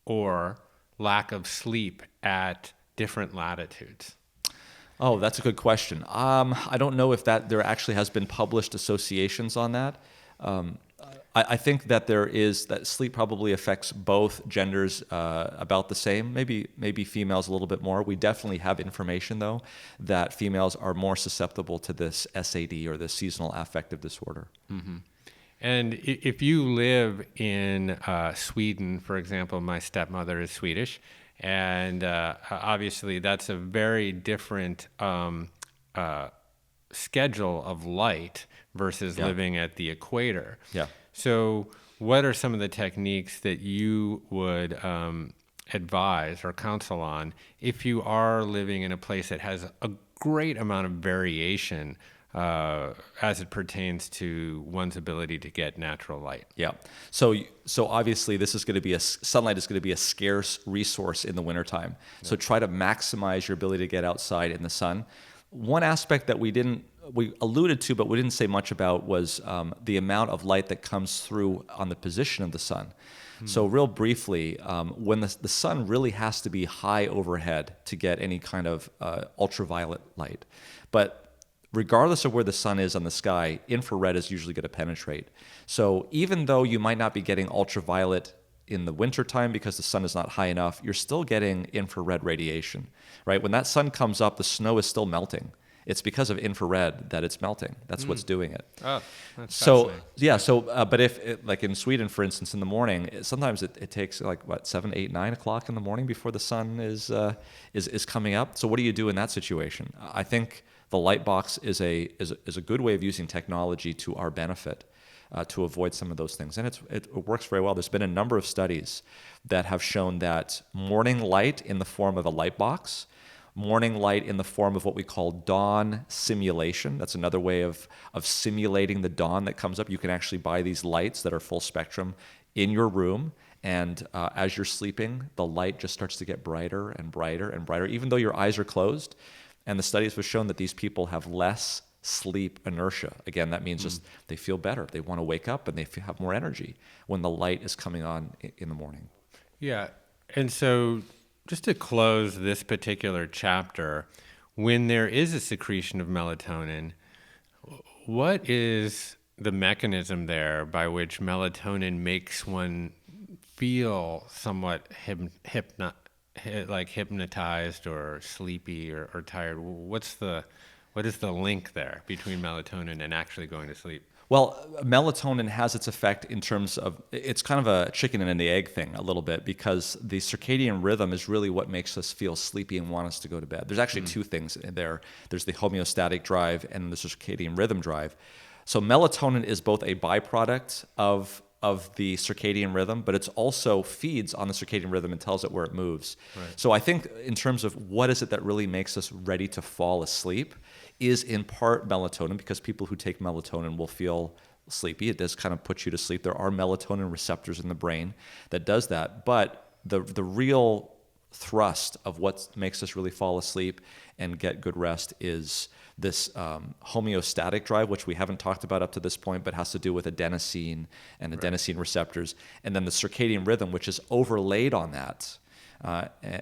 or lack of sleep at different latitudes? Oh, that's a good question. I don't know if there actually has been published associations on that. I think that that sleep probably affects both genders about the same, maybe females a little bit more. We definitely have information, though, that females are more susceptible to this SAD, or this seasonal affective disorder. Mm-hmm. And if you live in Sweden, for example, my stepmother is Swedish, and obviously that's a very different schedule of light versus living at the equator. Yeah. So what are some of the techniques that you would advise or counsel on if you are living in a place that has a great amount of variation as it pertains to one's ability to get natural light? Yeah. So obviously this is going to be sunlight is going to be a scarce resource in the wintertime. So try to maximize your ability to get outside in the sun. One aspect that we alluded to, but we didn't say much about, was the amount of light that comes through on the position of the sun. So real briefly, when the sun really has to be high overhead to get any kind of ultraviolet light. But regardless of where the sun is on the sky, infrared is usually going to penetrate. So even though you might not be getting ultraviolet in the wintertime because the sun is not high enough, you're still getting infrared radiation, right? When that sun comes up, the snow is still melting. It's because of infrared that it's melting. That's what's doing it. Oh, that's so yeah. But if like in Sweden, for instance, in the morning, sometimes it takes like 7, 8, 9 o'clock in the morning before the sun is coming up. So what do you do in that situation? I think the light box is a good way of using technology to our benefit to avoid some of those things, and it works very well. There's been a number of studies that have shown that morning light in the form of a light box, morning light in the form of what we call dawn simulation. That's another way of simulating the dawn that comes up. You can actually buy these lights that are full spectrum in your room, and as you're sleeping, the light just starts to get brighter and brighter and brighter, even though your eyes are closed. And the studies have shown that these people have less sleep inertia. Again, that means just they feel better. They want to wake up and they have more energy when the light is coming on in the morning. Yeah. And so just to close this particular chapter, when there is a secretion of melatonin, what is the mechanism there by which melatonin makes one feel somewhat hypnotized or sleepy or tired? What is the link there between melatonin and actually going to sleep? Well, melatonin has its effect in terms of, it's kind of a chicken and the egg thing a little bit, because the circadian rhythm is really what makes us feel sleepy and want us to go to bed. There's actually two things in there. There's the homeostatic drive and the circadian rhythm drive. So melatonin is both a byproduct of the circadian rhythm, but it's also feeds on the circadian rhythm and tells it where it moves. Right. So I think in terms of what is it that really makes us ready to fall asleep is in part melatonin, because people who take melatonin will feel sleepy. It does kind of put you to sleep. There are melatonin receptors in the brain that does that, but the real thrust of what makes us really fall asleep and get good rest is this homeostatic drive, which we haven't talked about up to this point, but has to do with adenosine and adenosine receptors, and then the circadian rhythm, which is overlaid on that,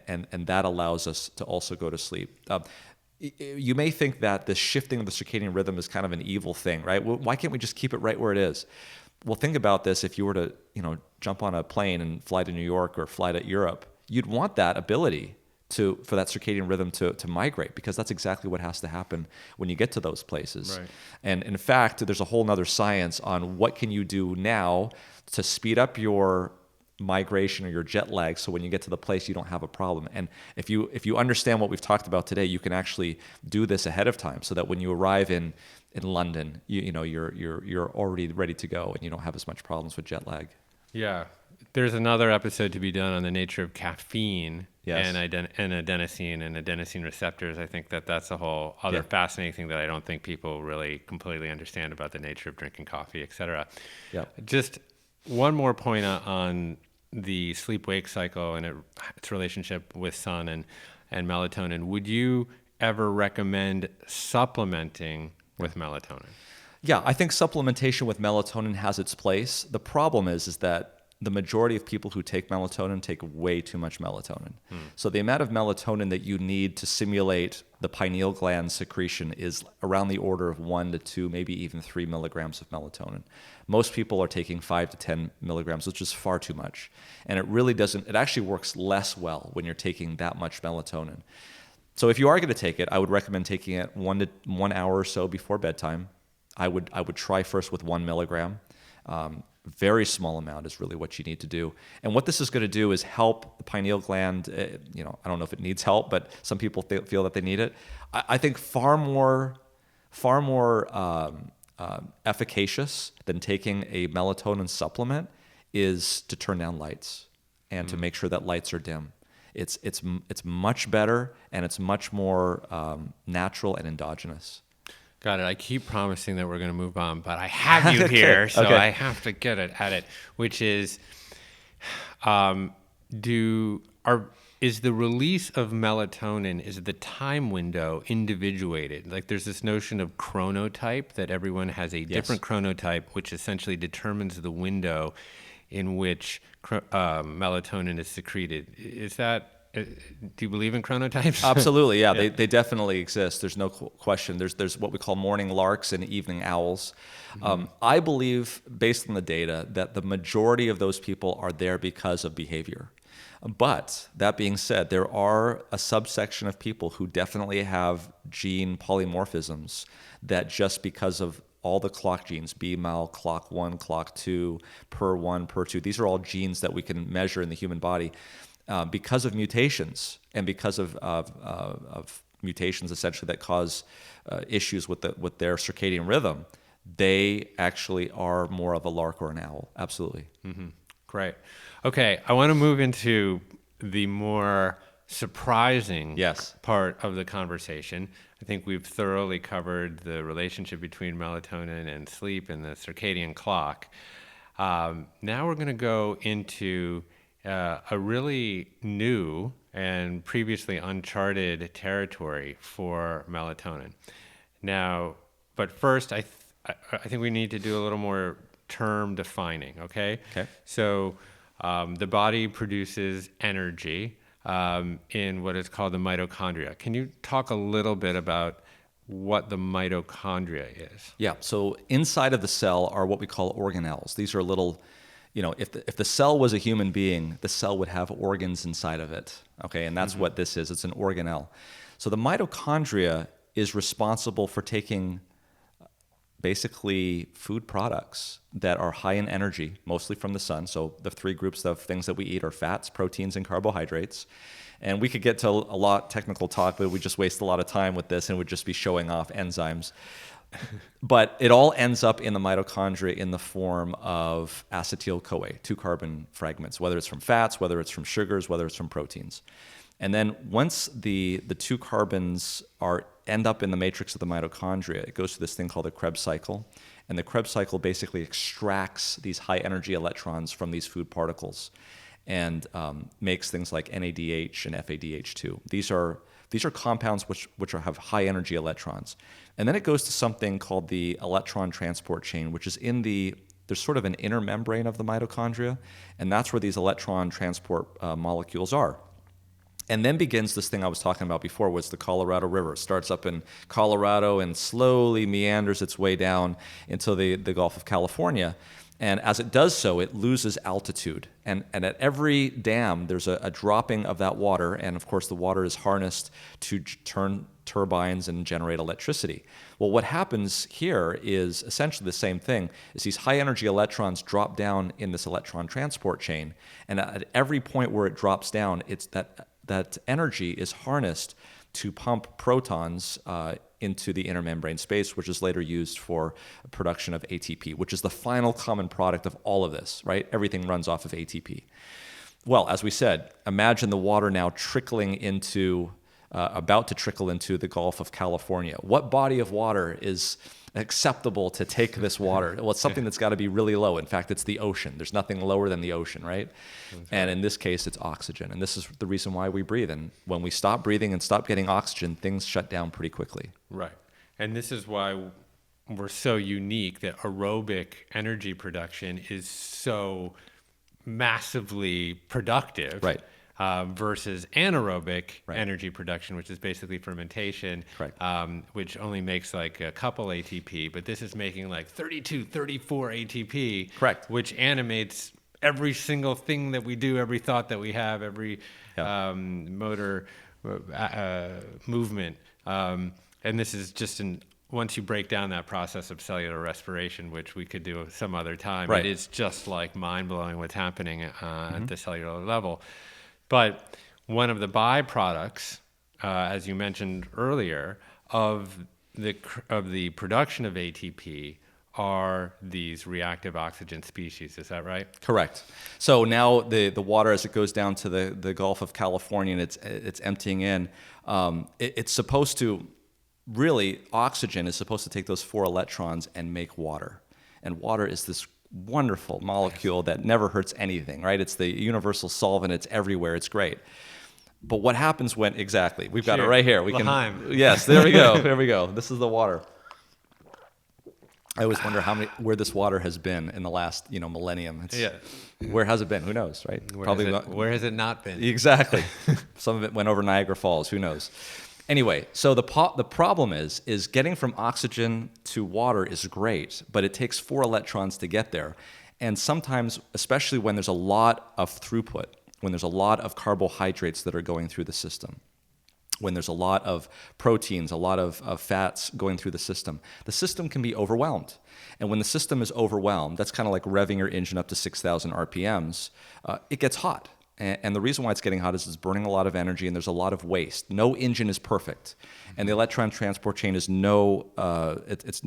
and that allows us to also go to sleep. You may think that the shifting of the circadian rhythm is kind of an evil thing, right? Well, why can't we just keep it right where it is? Well, think about this. If you were to, jump on a plane and fly to New York or fly to Europe, you'd want that ability for that circadian rhythm to migrate, because that's exactly what has to happen when you get to those places. Right. And in fact, there's a whole nother science on what can you do now to speed up your migration or your jet lag, so when you get to the place you don't have a problem. And if you understand what we've talked about today, you can actually do this ahead of time, so that when you arrive in London, you're already ready to go and you don't have as much problems with jet lag. Yeah. There's another episode to be done on the nature of caffeine. Yes. and adenosine and adenosine receptors. I think that's a whole other fascinating thing that I don't think people really completely understand about the nature of drinking coffee, et cetera. Yeah. Just one more point on the sleep-wake cycle and its relationship with sun and melatonin. Would you ever recommend supplementing with melatonin? Yeah, I think supplementation with melatonin has its place. The problem is that the majority of people who take melatonin take way too much melatonin. So the amount of melatonin that you need to simulate the pineal gland secretion is around the order of 1 to 2, maybe even 3 milligrams of melatonin. Most people are taking 5 to 10 milligrams, which is far too much. And it actually works less well when you're taking that much melatonin. So if you are going to take it, I would recommend taking it 1 hour or so before bedtime. I would try first with 1 milligram. Very small amount is really what you need to do. And what this is going to do is help the pineal gland. I don't know if it needs help, but some people feel that they need it. I think far more efficacious than taking a melatonin supplement is to turn down lights and to make sure that lights are dim. It's much better, and it's much more natural and endogenous. Got it. I keep promising that we're going to move on, but I have you here, so I have to get at it, which is, is the release of melatonin, is the time window individuated? Like, there's this notion of chronotype, that everyone has a different chronotype, which essentially determines the window in which melatonin is secreted. Is that... Do you believe in chronotypes? Absolutely, yeah. They definitely exist. There's no question. There's what we call morning larks and evening owls. I believe, based on the data, that the majority of those people are there because of behavior. But that being said, there are a subsection of people who definitely have gene polymorphisms that, just because of all the clock genes, BMAL, clock 1, clock 2, PER1, PER2, these are all genes that we can measure in the human body. Because of mutations, and because of mutations essentially that cause issues with their circadian rhythm, they actually are more of a lark or an owl. Absolutely. Mm-hmm. Great. Okay, I want to move into the more surprising part of the conversation. I think we've thoroughly covered the relationship between melatonin and sleep and the circadian clock. Now we're going to go into a really new and previously uncharted territory for melatonin. Now, but first, I think we need to do a little more term defining, okay? Okay. So the body produces energy in what is called the mitochondria. Can you talk a little bit about what the mitochondria is? Yeah, so inside of the cell are what we call organelles. These are little... if the cell was a human being, the cell would have organs inside of it, okay? And that's what this is. It's an organelle. So the mitochondria is responsible for taking basically food products that are high in energy, mostly from the sun. So the 3 groups of things that we eat are fats, proteins, and carbohydrates. And we could get to a lot technical talk, but we just waste a lot of time with this, and would just be showing off enzymes. But it all ends up in the mitochondria in the form of acetyl-CoA, 2 carbon fragments, whether it's from fats, whether it's from sugars, whether it's from proteins. And then once the 2 carbons end up in the matrix of the mitochondria, it goes through this thing called the Krebs Cycle. And the Krebs Cycle basically extracts these high energy electrons from these food particles and makes things like NADH and FADH2. These are compounds which have high energy electrons. And then it goes to something called the electron transport chain, which is there's sort of an inner membrane of the mitochondria, and that's where these electron transport molecules are. And then begins this thing I was talking about before, was the Colorado River. It starts up in Colorado and slowly meanders its way down into the Gulf of California. And as it does so, it loses altitude. And at every dam, there's a dropping of that water. And of course, the water is harnessed to turn turbines and generate electricity. Well, what happens here is essentially the same thing, is these high energy electrons drop down in this electron transport chain. And at every point where it drops down, it's that energy is harnessed to pump protons into the inner membrane space, which is later used for production of ATP, which is the final common product of all of this, right? Everything runs off of ATP. Well, as we said, imagine the water now trickling into, about to trickle into the Gulf of California. What body of water is acceptable to take this water? Well, it's something that's got to be really low. In fact, it's the ocean. There's nothing lower than the ocean, right? And in this case, it's oxygen. And this is the reason why we breathe. And when we stop breathing and stop getting oxygen, things shut down pretty quickly. Right. And this is why we're so unique, that aerobic energy production is so massively productive. Right. Versus anaerobic energy production, which is basically fermentation, Correct. Which only makes like a couple ATP, but this is making like 32, 34 ATP, Correct. which animates every single thing that we do, every thought that we have, every motor movement. And this is just once you break down that process of cellular respiration, which we could do some other time, Right. it is just like mind-blowing what's happening at the cellular level. But one of the byproducts, as you mentioned earlier, of the production of ATP are these reactive oxygen species. Is that right? Correct. So now the water, as it goes down to the Gulf of California and it's emptying in, it's supposed to, really, oxygen is supposed to take those 4 electrons and make water. And water is this wonderful molecule that never hurts anything, right? It's the universal solvent. It's everywhere. It's great. But what happens when, exactly, we've got it right here. We L'chaim. Yes, there we go. There we go. This is the water. I always wonder where this water has been in the last, millennium. Where has it been? Who knows, right? Where has it not been? Exactly. Some of it went over Niagara Falls. Who knows? Anyway, so the problem is getting from oxygen to water is great, but it takes 4 electrons to get there. And sometimes, especially when there's a lot of throughput, when there's a lot of carbohydrates that are going through the system, when there's a lot of proteins, a lot of fats going through the system can be overwhelmed. And when the system is overwhelmed, that's kind of like revving your engine up to 6,000 RPMs, it gets hot. And the reason why it's getting hot is it's burning a lot of energy and there's a lot of waste. No engine is perfect. And the electron transport chain is it's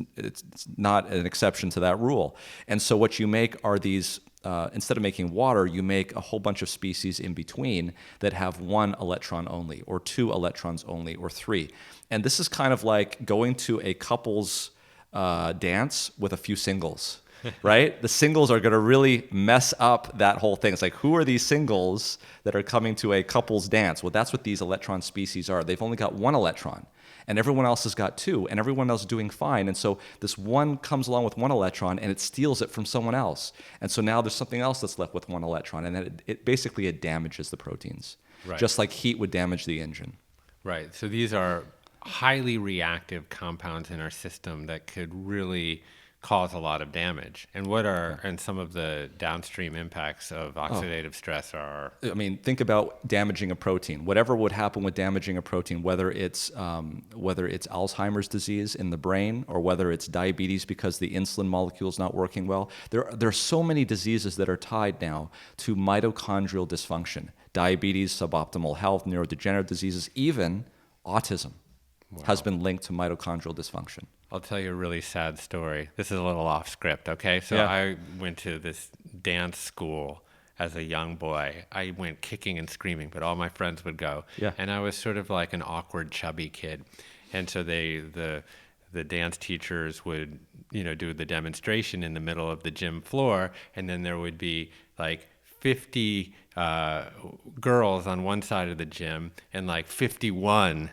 not an exception to that rule. And so what you make are these, instead of making water, you make a whole bunch of species in between that have 1 electron only, or 2 electrons only, or 3. And this is kind of like going to a couple's dance with a few singles. Right? The singles are going to really mess up that whole thing. It's like, who are these singles that are coming to a couple's dance? Well, that's what these electron species are. They've only got 1 electron, and everyone else has got 2, and everyone else is doing fine. And so this one comes along with 1 electron, and it steals it from someone else. And so now there's something else that's left with 1 electron, and then it basically damages the proteins, just like heat would damage the engine. Right. So these are highly reactive compounds in our system that could really cause a lot of damage. And what are some of the downstream impacts of oxidative stress are? I mean, think about damaging a protein. Whatever would happen with damaging a protein, whether it's Alzheimer's disease in the brain, or whether it's diabetes because the insulin molecule is not working well. There are so many diseases that are tied now to mitochondrial dysfunction. Diabetes, suboptimal health, neurodegenerative diseases, even autism has been linked to mitochondrial dysfunction. I'll tell you a really sad story. This is a little off script, okay? So I went to this dance school as a young boy. I went kicking and screaming, but all my friends would go. Yeah. And I was sort of like an awkward, chubby kid. And so the dance teachers would, do the demonstration in the middle of the gym floor, and then there would be like 50 girls on one side of the gym and like 51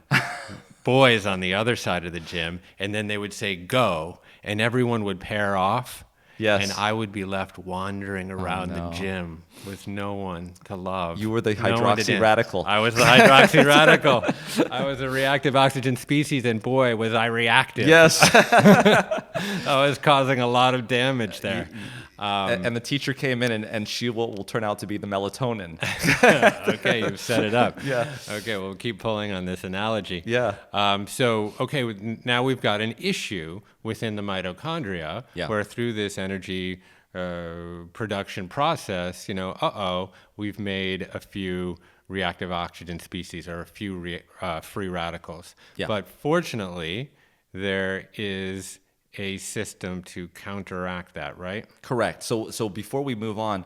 boys on the other side of the gym, and then they would say go, and everyone would pair off. Yes. And I would be left wandering around the gym with no one to love. You were the hydroxy radical. I was the hydroxy radical. I was a reactive oxygen species, and boy, was I reactive. Yes. I was causing a lot of damage there. And the teacher came in, and she will turn out to be the melatonin. Okay, you've set it up. Yeah. Okay, we'll keep pulling on this analogy. Yeah. Now we've got an issue within the mitochondria where through this energy production process, we've made a few reactive oxygen species or a few free radicals. Yeah. But fortunately, there is a system to counteract that, right? Correct. So before we move on,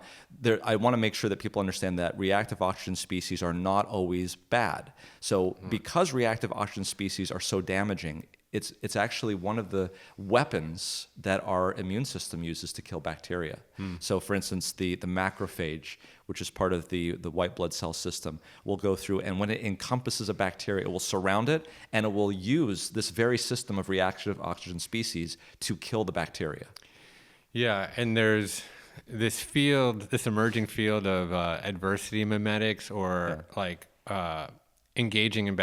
I want to make sure that people understand that reactive oxygen species are not always bad. So because reactive oxygen species are so damaging, it's actually one of the weapons that our immune system uses to kill bacteria. So for instance, the macrophage, which is part of the white blood cell system, will go through, and when it encompasses a bacteria, it will surround it, and it will use this very system of reactive oxygen species to kill the bacteria. Yeah, and there's this emerging field of adversity mimetics, or engaging in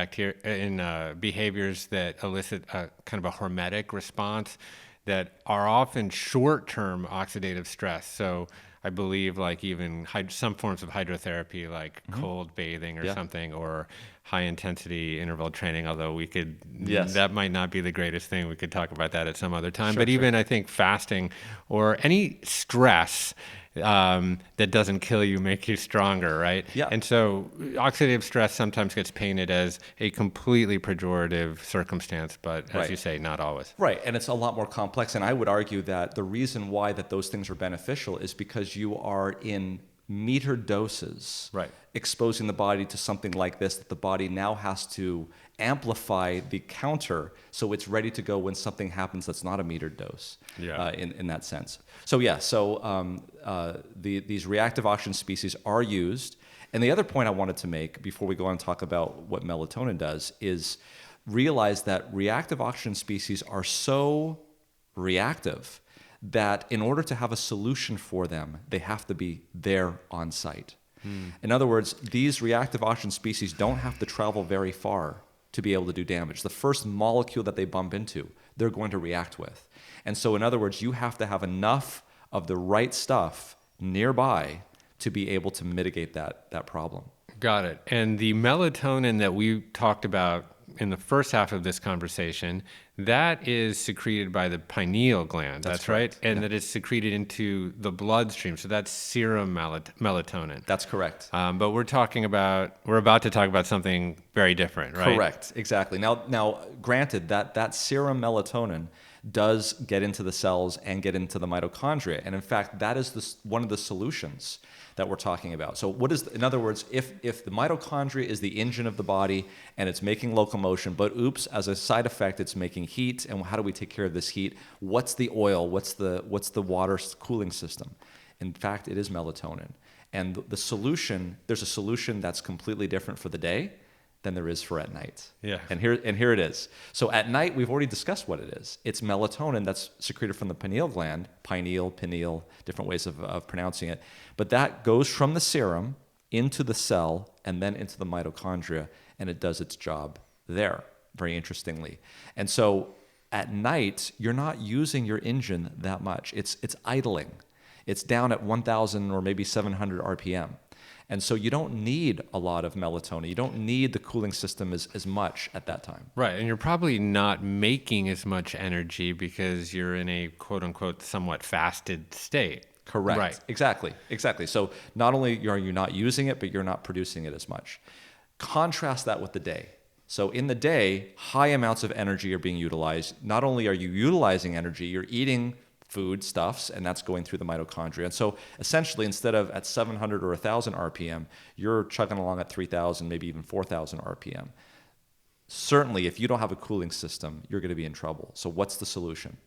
behaviors that elicit a kind of a hormetic response that are often short-term oxidative stress. So I believe even some forms of hydrotherapy, like cold bathing or something, or high-intensity interval training, although that might not be the greatest thing. We could talk about that at some other time. But even I think fasting or any stress that doesn't kill you, make you stronger, right? Yeah. And so oxidative stress sometimes gets painted as a completely pejorative circumstance, but as you say, not always. Right, and it's a lot more complex, and I would argue that the reason why that those things are beneficial is because you are in meter doses exposing the body to something like this, that the body now has to amplify the counter so it's ready to go when something happens that's not a metered dose in that sense. These reactive oxygen species are used. And the other point I wanted to make before we go on and talk about what melatonin does is realize that reactive oxygen species are so reactive that in order to have a solution for them, they have to be there on site. In other words, these reactive oxygen species don't have to travel very far to be able to do damage. The first molecule that they bump into, they're going to react with. And so in other words, you have to have enough of the right stuff nearby to be able to mitigate that problem. Got it. And the melatonin that we talked about in the first half of this conversation, that is secreted by the pineal gland. That's right. And that is secreted into the bloodstream. So that's serum melatonin. That's correct. But we're about to talk about something very different, right? Correct. Exactly. Now, granted that serum melatonin does get into the cells and get into the mitochondria. And in fact, that is one of the solutions that we're talking about. So in other words, if the mitochondria is the engine of the body and it's making locomotion, but oops, as a side effect, it's making heat, and how do we take care of this heat? What's the oil? What's the water cooling system? In fact, it is melatonin. And there's a solution that's completely different for the day than there is for at night. Yeah. And here it is. So at night, we've already discussed what it is. It's melatonin that's secreted from the pineal gland, pineal, different ways of pronouncing it. But that goes from the serum into the cell and then into the mitochondria, and it does its job there, very interestingly. And so at night, you're not using your engine that much. It's idling. It's down at 1,000 or maybe 700 RPM. And so you don't need a lot of melatonin. You don't need the cooling system as much at that time. Right, and you're probably not making as much energy because you're in a quote-unquote somewhat fasted state. Correct. Right. Exactly. So not only are you not using it, but you're not producing it as much. Contrast that with the day. So in the day, high amounts of energy are being utilized. Not only are you utilizing energy, you're eating foodstuffs, and that's going through the mitochondria. And so essentially, instead of at 700 or 1,000 RPM, you're chugging along at 3,000, maybe even 4,000 RPM. Certainly, if you don't have a cooling system, you're going to be in trouble. So what's the solution?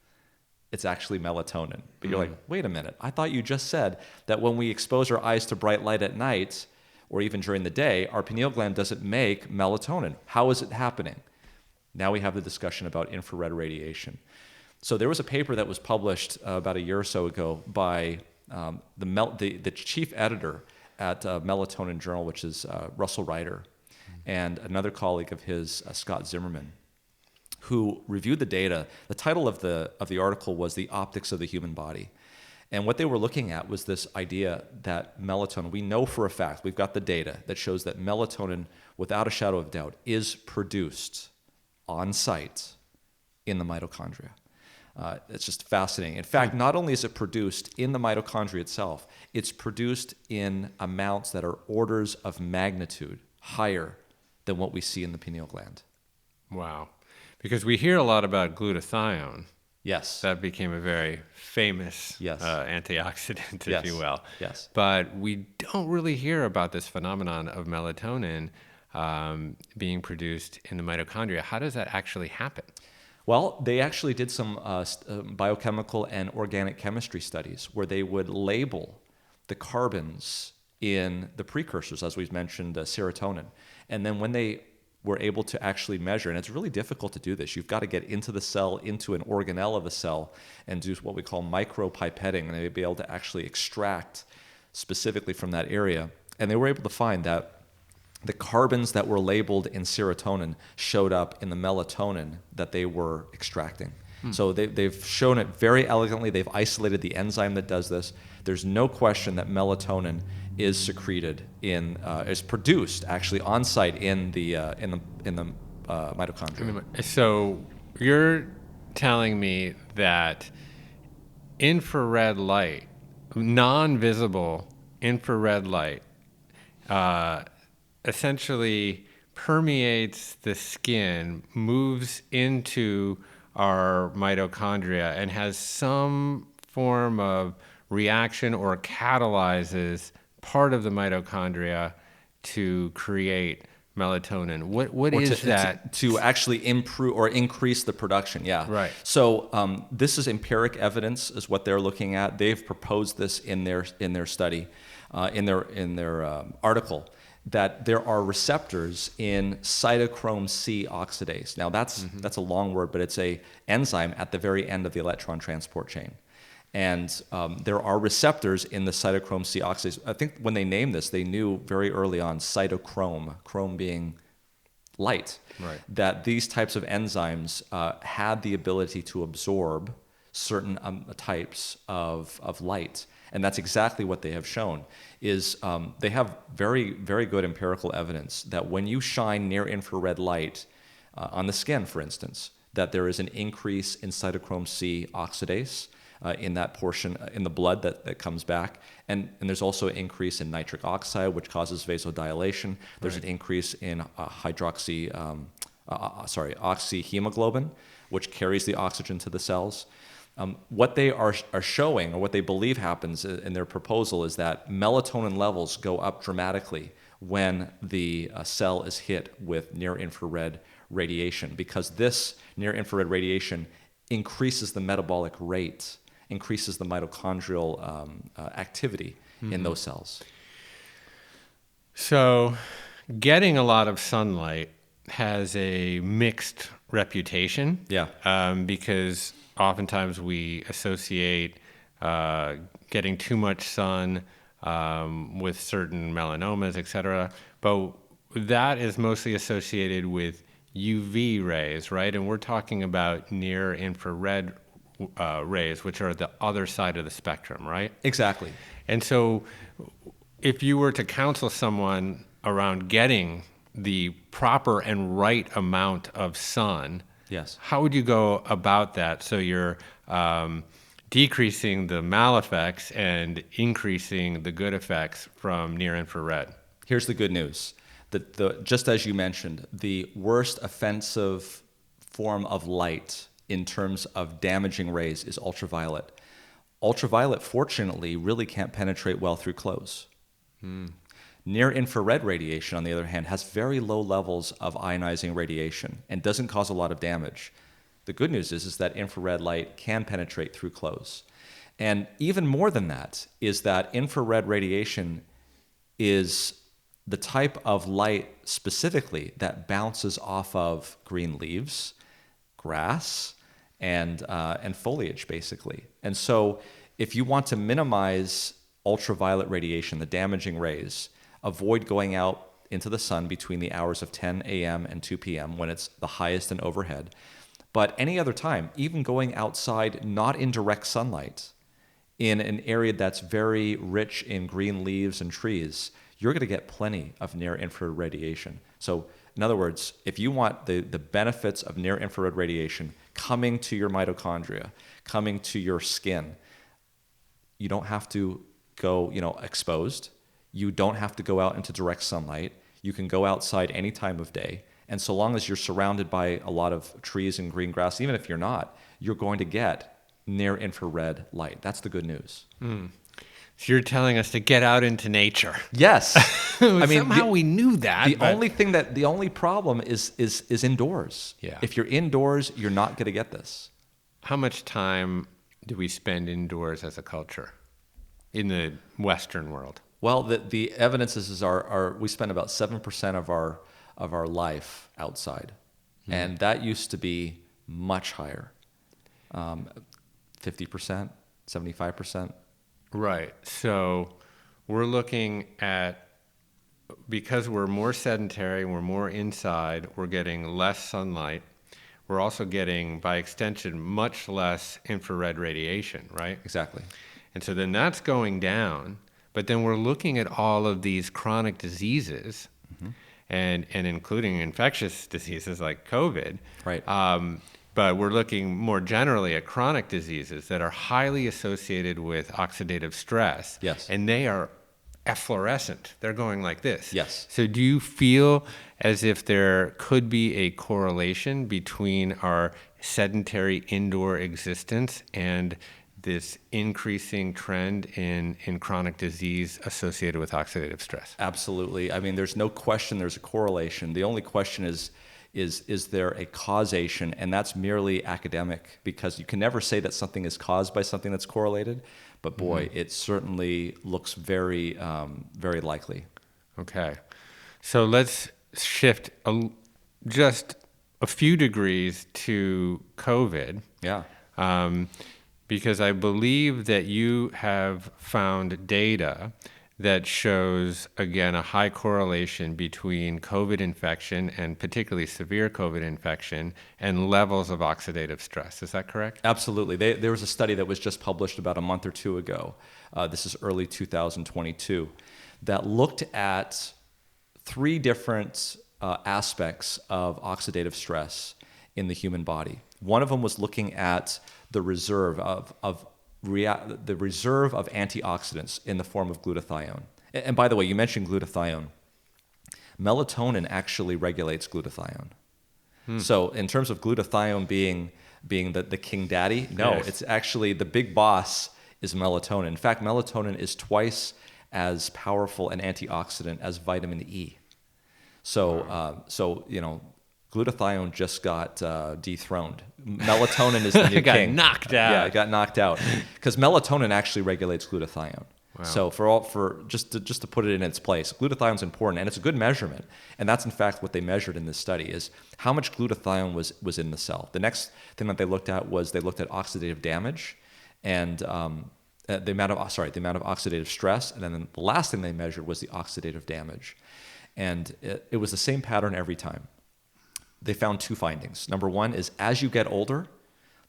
It's actually melatonin. But you're like, wait a minute. I thought you just said that when we expose our eyes to bright light at night, or even during the day, our pineal gland doesn't make melatonin. How is it happening? Now we have the discussion about infrared radiation. So there was a paper that was published about a year or so ago by the chief editor at Melatonin Journal, which is Russell Ryder, and another colleague of his, Scott Zimmerman, who reviewed the data. The title of the article was "The Optics of the Human Body," And what they were looking at was this idea that melatonin, we know for a fact, we've got the data that shows that melatonin, without a shadow of doubt, is produced on site in the mitochondria. It's just fascinating. In fact, not only is it produced in the mitochondria itself, it's produced in amounts that are orders of magnitude higher than what we see in the pineal gland. Wow. Because we hear a lot about glutathione. Yes. That became a very famous Yes. antioxidant, Yes. if you will. Yes. But we don't really hear about this phenomenon of melatonin being produced in the mitochondria. How does that actually happen? Well, they actually did some biochemical and organic chemistry studies where they would label the carbons in the precursors, as we've mentioned, serotonin. And then when they were able to actually measure, and it's really difficult to do this, you've got to get into the cell, into an organelle of the cell, and do what we call micropipetting, and they'd be able to actually extract specifically from that area. And they were able to find that the carbons that were labeled in serotonin showed up in the melatonin that they were extracting. So they've shown it very elegantly. They've isolated the enzyme that does this. There's no question that melatonin is secreted is produced actually on site in the mitochondria. So you're telling me that infrared light, non-visible infrared light, essentially permeates the skin, moves into our mitochondria, and has some form of reaction or catalyzes part of the mitochondria to create melatonin. What is that? To actually improve or increase the production, yeah. Right. So this is empiric evidence is what they're looking at. They've proposed this in their study, in their article, that there are receptors in cytochrome C oxidase. Now that's a long word, but it's a enzyme at the very end of the electron transport chain. And there are receptors in the cytochrome C oxidase. I think when they named this, they knew very early on cytochrome, chrome being light, right, that these types of enzymes had the ability to absorb certain types of light. And that's exactly what they have shown, is they have very, very good empirical evidence that when you shine near infrared light on the skin, for instance, that there is an increase in cytochrome C oxidase in that portion in the blood that comes back. And there's also an increase in nitric oxide, which causes vasodilation. There's an increase in oxyhemoglobin, which carries the oxygen to the cells. What they are showing, or what they believe happens in their proposal, is that melatonin levels go up dramatically when the cell is hit with near-infrared radiation, because this near-infrared radiation increases the metabolic rate, increases the mitochondrial activity in those cells. So getting a lot of sunlight has a mixed reputation. Yeah. Because oftentimes we associate getting too much sun with certain melanomas, et cetera. But that is mostly associated with UV rays, right? And we're talking about near infrared rays, which are the other side of the spectrum, right? Exactly. And so if you were to counsel someone around getting the proper and right amount of sun, yes, how would you go about that so you're decreasing the maleffects and increasing the good effects from near infrared? Here's the good news. Just as you mentioned, the worst offensive form of light in terms of damaging rays is ultraviolet. Ultraviolet, fortunately, really can't penetrate well through clothes. Near-infrared radiation, on the other hand, has very low levels of ionizing radiation and doesn't cause a lot of damage. The good news is that infrared light can penetrate through clothes. And even more than that is that infrared radiation is the type of light specifically that bounces off of green leaves, grass, and foliage, basically. And so if you want to minimize ultraviolet radiation, the damaging rays, avoid going out into the sun between the hours of 10 a.m. and 2 p.m. when it's the highest and overhead. But any other time, even going outside not in direct sunlight, in an area that's very rich in green leaves and trees, you're going to get plenty of near-infrared radiation. So in other words, if you want the benefits of near-infrared radiation coming to your mitochondria, coming to your skin, you don't have to go, exposed. You don't have to go out into direct sunlight. You can go outside any time of day. And so long as you're surrounded by a lot of trees and green grass, even if you're not, you're going to get near-infrared light. That's the good news. So you're telling us to get out into nature. Yes. I mean, somehow we knew that. The only problem is indoors. Yeah. If you're indoors, you're not going to get this. How much time do we spend indoors as a culture in the Western world? Well, the evidence is we spend about 7% of our life outside, and that used to be much higher, 50%, 75%. Right. So we're looking at, because we're more sedentary, we're more inside, we're getting less sunlight. We're also getting, by extension, much less infrared radiation, right? Exactly. And so then that's going down, but then we're looking at all of these chronic diseases, and including infectious diseases like COVID. Right. But we're looking more generally at chronic diseases that are highly associated with oxidative stress. Yes. And they are efflorescent. They're going like this. Yes. So do you feel as if there could be a correlation between our sedentary indoor existence and this increasing trend in chronic disease associated with oxidative stress? Absolutely. I mean, there's no question there's a correlation. The only question is there a causation? And that's merely academic, because you can never say that something is caused by something that's correlated. But boy, it certainly looks very, very likely. Okay. So let's shift just a few degrees to COVID. Yeah. Because I believe that you have found data that shows, again, a high correlation between COVID infection, and particularly severe COVID infection, and levels of oxidative stress. Is that correct? Absolutely. There was a study that was just published about a month or two ago. This is early 2022, that looked at 3 different aspects of oxidative stress in the human body. One of them was looking at the reserve of antioxidants in the form of glutathione. And by the way, you mentioned glutathione. Melatonin actually regulates glutathione. So in terms of glutathione being the king daddy, no, Yes. It's actually the big boss is melatonin. In fact, melatonin is twice as powerful an antioxidant as vitamin E. So, glutathione just got dethroned. Melatonin is the new It got king. knocked out. Yeah, it got knocked out because melatonin actually regulates glutathione. Wow. So just to put it in its place, glutathione is important, and it's a good measurement. And that's in fact what they measured in this study, is how much glutathione was in the cell. The next thing that they looked at oxidative damage, and the amount of oxidative stress. And then the last thing they measured was the oxidative damage, and it was the same pattern every time. They found 2 findings. Number one is, as you get older,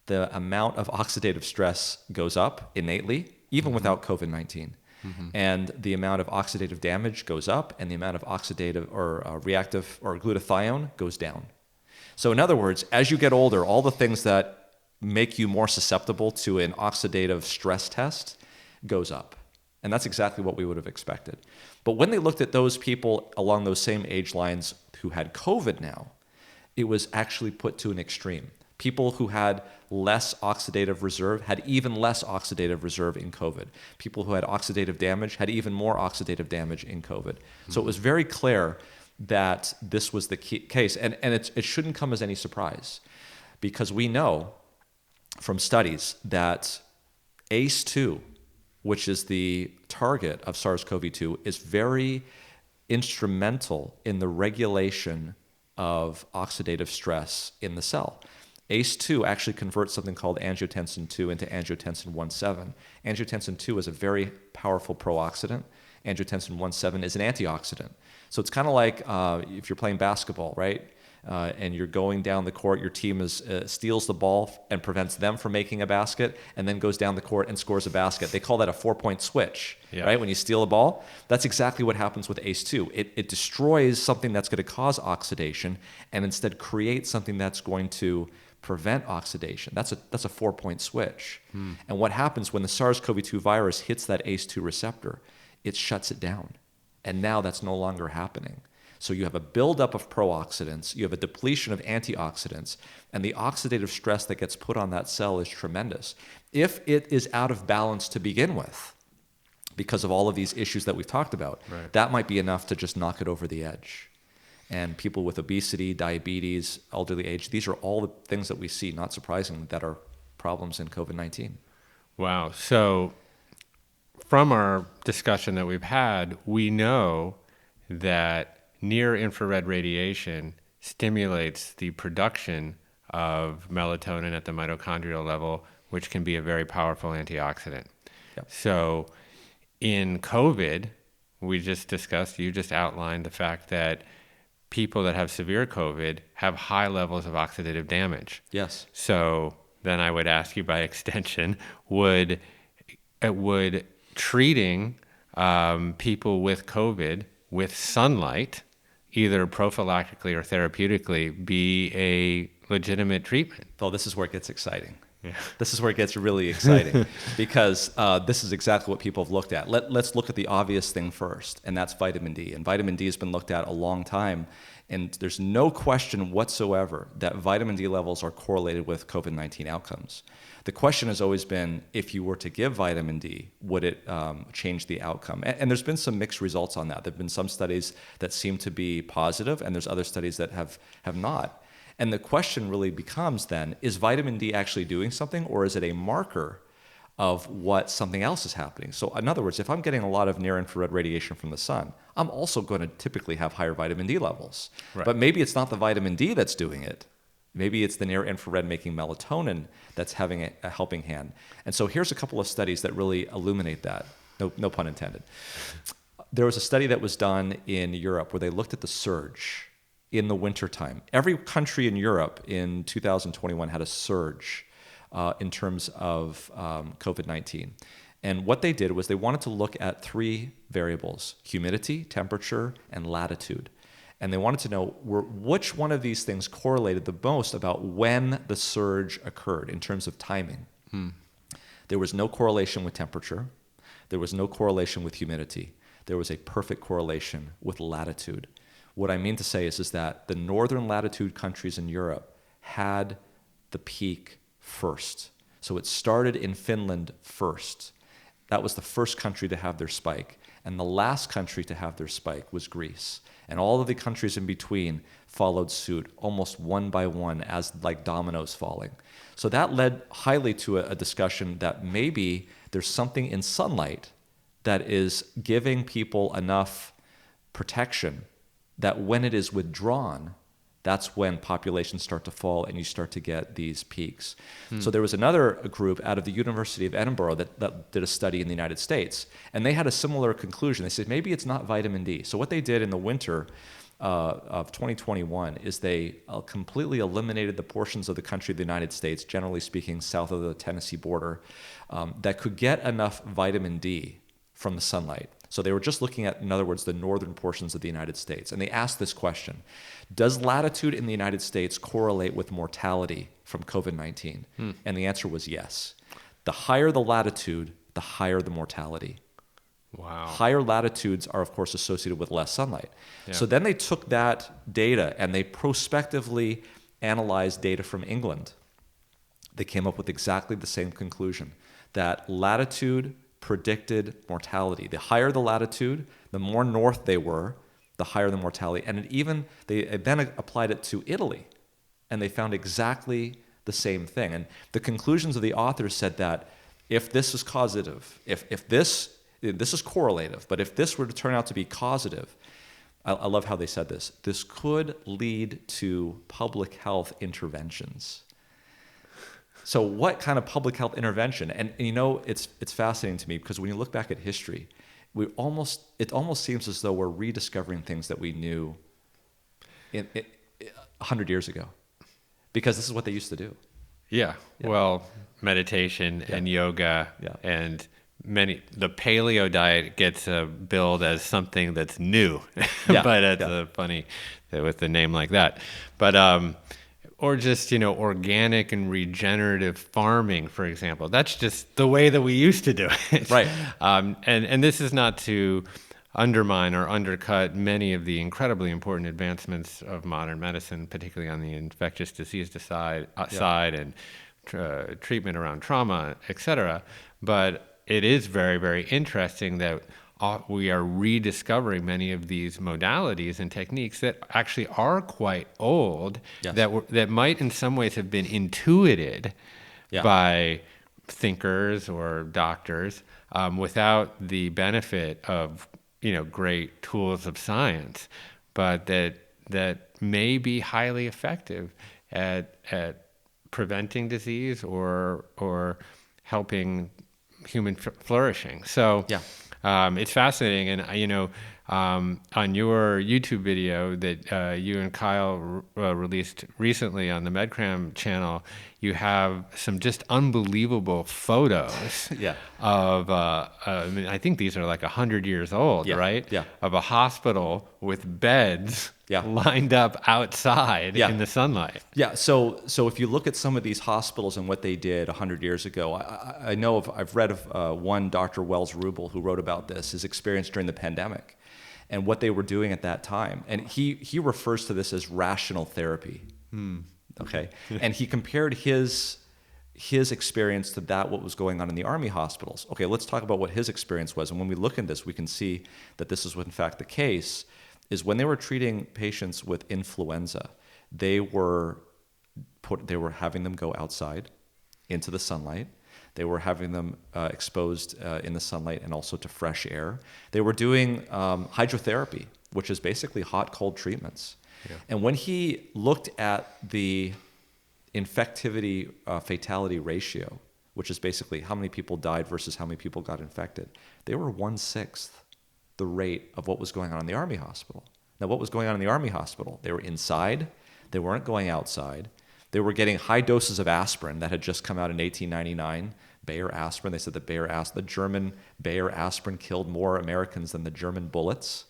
the amount of oxidative stress goes up innately, even without COVID-19. And the amount of oxidative damage goes up, and the amount of oxidative or reactive or glutathione goes down. So in other words, as you get older, all the things that make you more susceptible to an oxidative stress test goes up. And that's exactly what we would have expected. But when they looked at those people along those same age lines who had COVID now, it was actually put to an extreme. People who had less oxidative reserve had even less oxidative reserve in COVID. People who had oxidative damage had even more oxidative damage in COVID. So it was very clear that this was the case. And it shouldn't come as any surprise, because we know from studies that ACE2, which is the target of SARS-CoV-2, is very instrumental in the regulation of oxidative stress in the cell. ACE2 actually converts something called angiotensin 2 into angiotensin 1,7. Angiotensin 2 is a very powerful pro-oxidant. Angiotensin 1,7 is an antioxidant. So it's kind of like if you're playing basketball, right? and you're going down the court, your team steals the ball and prevents them from making a basket, and then goes down the court and scores a basket. They call that a 4-point switch, right? When you steal a ball, that's exactly what happens with ACE2. It destroys something that's going to cause oxidation and instead creates something that's going to prevent oxidation. That's a 4-point switch. And what happens when the SARS-CoV-2 virus hits that ACE2 receptor? It shuts it down. And now that's no longer happening. So you have a buildup of pro-oxidants, you have a depletion of antioxidants, and the oxidative stress that gets put on that cell is tremendous. If it is out of balance to begin with, because of all of these issues that we've talked about, that might be enough to just knock it over the edge. And people with obesity, diabetes, elderly age, these are all the things that we see, not surprisingly, that are problems in COVID-19. Wow. So from our discussion that we've had, we know that near-infrared radiation stimulates the production of melatonin at the mitochondrial level, which can be a very powerful antioxidant. Yep. So in COVID, we just discussed, you just outlined the fact that people that have severe COVID have high levels of oxidative damage. Yes. So then I would ask you by extension, would treating people with COVID with sunlight, either prophylactically or therapeutically, be a legitimate treatment? Well, this is where it gets exciting. Yeah. This is where it gets really exciting because this is exactly what people have looked at. Let's look at the obvious thing first, and that's vitamin D. And vitamin D has been looked at a long time, and there's no question whatsoever that vitamin D levels are correlated with COVID-19 outcomes. The question has always been, if you were to give vitamin D, would it change the outcome? And there's been some mixed results on that. There have been some studies that seem to be positive, and there's other studies that have not. And the question really becomes then, is vitamin D actually doing something, or is it a marker of what something else is happening? So in other words, if I'm getting a lot of near-infrared radiation from the sun, I'm also going to typically have higher vitamin D levels. Right. But maybe it's not the vitamin D that's doing it. Maybe it's the near-infrared making melatonin that's having a helping hand. And so here's a couple of studies that really illuminate that. No pun intended. There was a study that was done in Europe where they looked at the surge in the wintertime. Every country in Europe in 2021 had a surge in terms of COVID-19. And what they did was they wanted to look at 3 variables: humidity, temperature, and latitude. And they wanted to know which one of these things correlated the most about when the surge occurred in terms of timing. There was no correlation with temperature. There was no correlation with humidity. There was a perfect correlation with latitude. What I mean to say is that the northern latitude countries in Europe had the peak first. So it started in Finland first. That was the first country to have their spike. And the last country to have their spike was Greece. And all of the countries in between followed suit almost one by one, as like dominoes falling. So that led highly to a discussion that maybe there's something in sunlight that is giving people enough protection that when it is withdrawn, that's when populations start to fall and you start to get these peaks. So there was another group out of the University of Edinburgh that did a study in the United States, and they had a similar conclusion. They said maybe it's not vitamin D. So what they did in the winter of 2021 is they completely eliminated the portions of the country of the United States, generally speaking south of the Tennessee border, that could get enough vitamin D from the sunlight. So they were just looking at, in other words, the northern portions of the United States. And they asked this question: does latitude in the United States correlate with mortality from COVID-19? And the answer was yes. The higher the latitude, the higher the mortality. Wow. Higher latitudes are, of course, associated with less sunlight. Yeah. So then they took that data and they prospectively analyzed data from England. They came up with exactly the same conclusion, that latitude predicted mortality. The higher the latitude, the more north they were, the higher the mortality. And they then applied it to Italy, and they found exactly the same thing. And the conclusions of the authors said that if this is causative, if this is correlative, but if this were to turn out to be causative, I love how they said this could lead to public health interventions. So what kind of public health intervention? And you know, it's fascinating to me because when you look back at history, it almost seems as though we're rediscovering things that we knew 100 years ago, because this is what they used to do. Yeah. Well, meditation and yoga and the paleo diet gets billed as something that's new, but it's funny with the name like that. But or just organic and regenerative farming, for example. That's just the way that we used to do it. Right. And this is not to undermine or undercut many of the incredibly important advancements of modern medicine, particularly on the infectious disease side and treatment around trauma, et cetera. But it is very, very interesting that we are rediscovering many of these modalities and techniques that actually are quite old, that might in some ways have been intuited by thinkers or doctors without the benefit of great tools of science, but that may be highly effective at preventing disease or helping human flourishing. So it's fascinating. And on your YouTube video that you and Kyle released recently on the MedCram channel, you have some just unbelievable photos of, I think these are like 100 years old, right? Yeah. Of a hospital with beds lined up outside in the sunlight. Yeah, so if you look at some of these hospitals and what they did 100 years ago, I know I've read of one Dr. Wells Rubel who wrote about this, his experience during the pandemic and what they were doing at that time. And he refers to this as rational therapy. Okay, and he compared his experience to what was going on in the Army hospitals. Okay, let's talk about what his experience was. And when we look at this, we can see that this is in fact the case, is when they were treating patients with influenza, they were having them go outside into the sunlight. They were having them exposed in the sunlight and also to fresh air. They were doing hydrotherapy, which is basically hot-cold treatments. Yeah. And when he looked at the infectivity fatality ratio, which is basically how many people died versus how many people got infected, they were 1/6 the rate of what was going on in the Army hospital. Now, what was going on in the Army hospital? They were inside. They weren't going outside. They were getting high doses of aspirin that had just come out in 1899. Bayer aspirin. They said the German Bayer aspirin killed more Americans than the German bullets.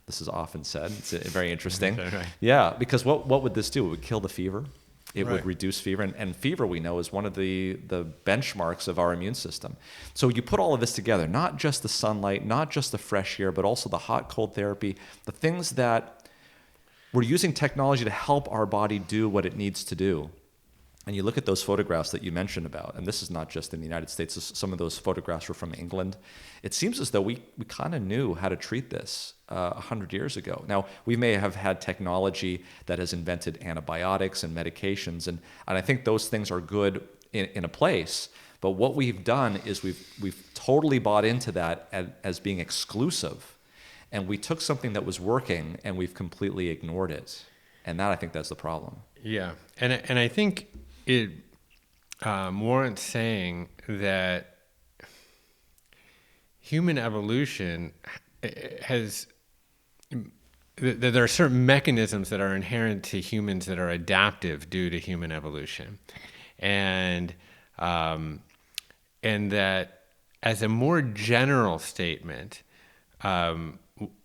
This is often said. It's very interesting. Right. Yeah, because what would this do? It would kill the fever. It would reduce fever. And fever, we know, is one of the benchmarks of our immune system. So you put all of this together, not just the sunlight, not just the fresh air, but also the hot-cold therapy, the things that we're using technology to help our body do what it needs to do. And you look at those photographs that you mentioned about, and this is not just in the United States, some of those photographs were from England. It seems as though we kind of knew how to treat this 100 years ago. Now, we may have had technology that has invented antibiotics and medications, and I think those things are good in a place. But what we've done is we've totally bought into that as being exclusive. And we took something that was working and we've completely ignored it. And I think that's the problem. Yeah. And I think it warrants saying that human evolution has, that there are certain mechanisms that are inherent to humans that are adaptive due to human evolution. And that as a more general statement,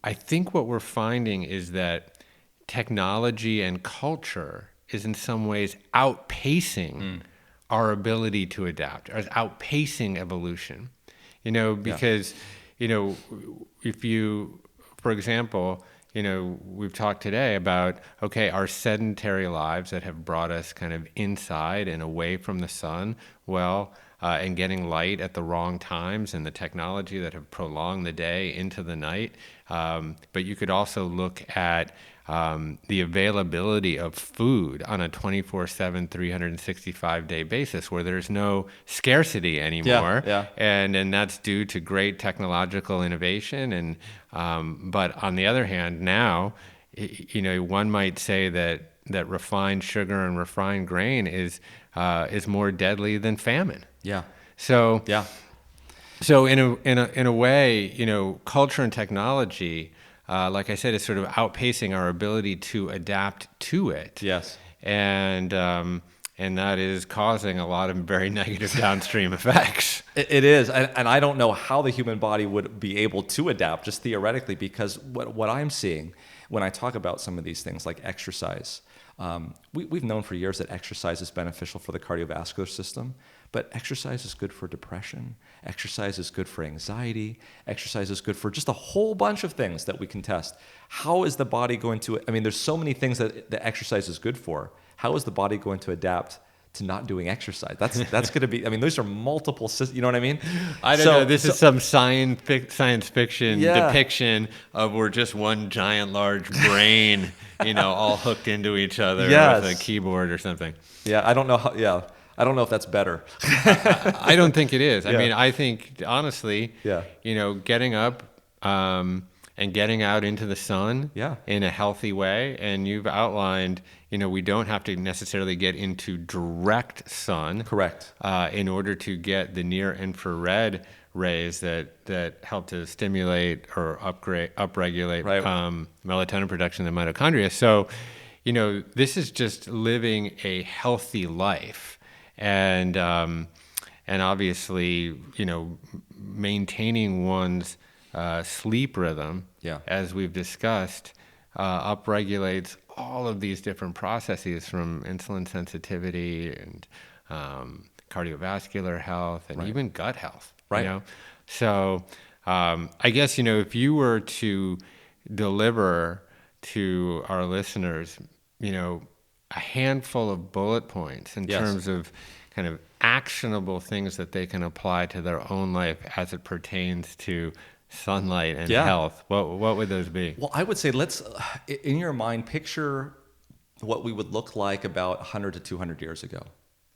I think what we're finding is that technology and culture is in some ways outpacing our ability to adapt, or outpacing evolution. Because, if you, for example, we've talked today about, our sedentary lives that have brought us kind of inside and away from the sun, and getting light at the wrong times, and the technology that have prolonged the day into the night. But you could also look at the availability of food on a 24/7, 365-day basis, where there's no scarcity anymore. Yeah. And that's due to great technological innovation. And but on the other hand, now, one might say that refined sugar and refined grain is more deadly than famine. Yeah. So yeah. So in a way, culture and technology like I said, is sort of outpacing our ability to adapt to it. Yes. And that is causing a lot of very negative downstream effects. It is, and I don't know how the human body would be able to adapt, just theoretically, because what I'm seeing when I talk about some of these things like exercise, we've known for years that exercise is beneficial for the cardiovascular system, but exercise is good for depression, exercise is good for anxiety, exercise is good for just a whole bunch of things that we can test. How is the body going to, I mean, there's so many things that exercise is good for. How is the body going to adapt to not doing exercise? That's going to be, I mean, those are multiple, you know what I mean? I don't know. This is some science fiction depiction of we're just one giant large brain, all hooked into each other with a keyboard or something. Yeah, I don't know how, I don't know if that's better. I don't think it is. I mean, I think, honestly, Yeah. Getting up and getting out into the sun in a healthy way, and you've outlined, we don't have to necessarily get into direct sun. Correct. In order to get the near infrared rays that help to stimulate or upregulate melatonin production in the mitochondria. So, this is just living a healthy life, and obviously, maintaining one's sleep rhythm, as we've discussed, upregulates all of these different processes, from insulin sensitivity and cardiovascular health and even gut health. Right. So I guess, if you were to deliver to our listeners, a handful of bullet points in terms of kind of actionable things that they can apply to their own life as it pertains to sunlight and health, what would those be? Well, I would say let's, in your mind, picture what we would look like about 100 to 200 years ago,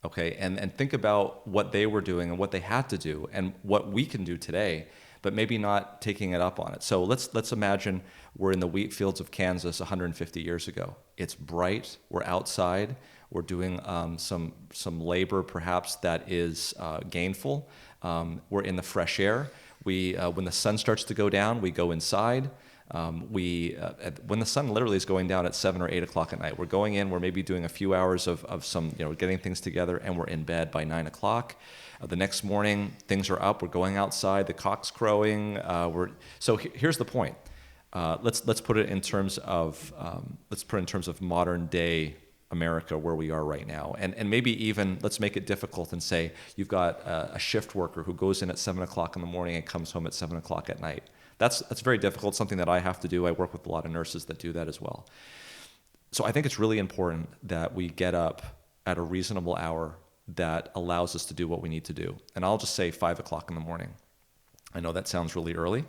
okay? And think about what they were doing and what they had to do and what we can do today, but maybe not taking it up on it. So let's imagine we're in the wheat fields of Kansas 150 years ago. It's bright, we're outside, we're doing some labor perhaps that is gainful. We're in the fresh air. When the sun starts to go down, we go inside. When the sun literally is going down at 7 or 8 o'clock at night, we're going in, we're maybe doing a few hours of some, getting things together, and we're in bed by 9 o'clock. The next morning, things are up, we're going outside, the cock's crowing. So here's the point. Let's put it in terms of modern day America, where we are right now, and maybe even let's make it difficult and say you've got a shift worker who goes in at 7 o'clock in the morning and comes home at 7 o'clock at night. That's very difficult, something that I have to do. I work with a lot of nurses that do that as well. So I think it's really important that we get up at a reasonable hour that allows us to do what we need to do. And I'll just say 5 o'clock in the morning. I know that sounds really early.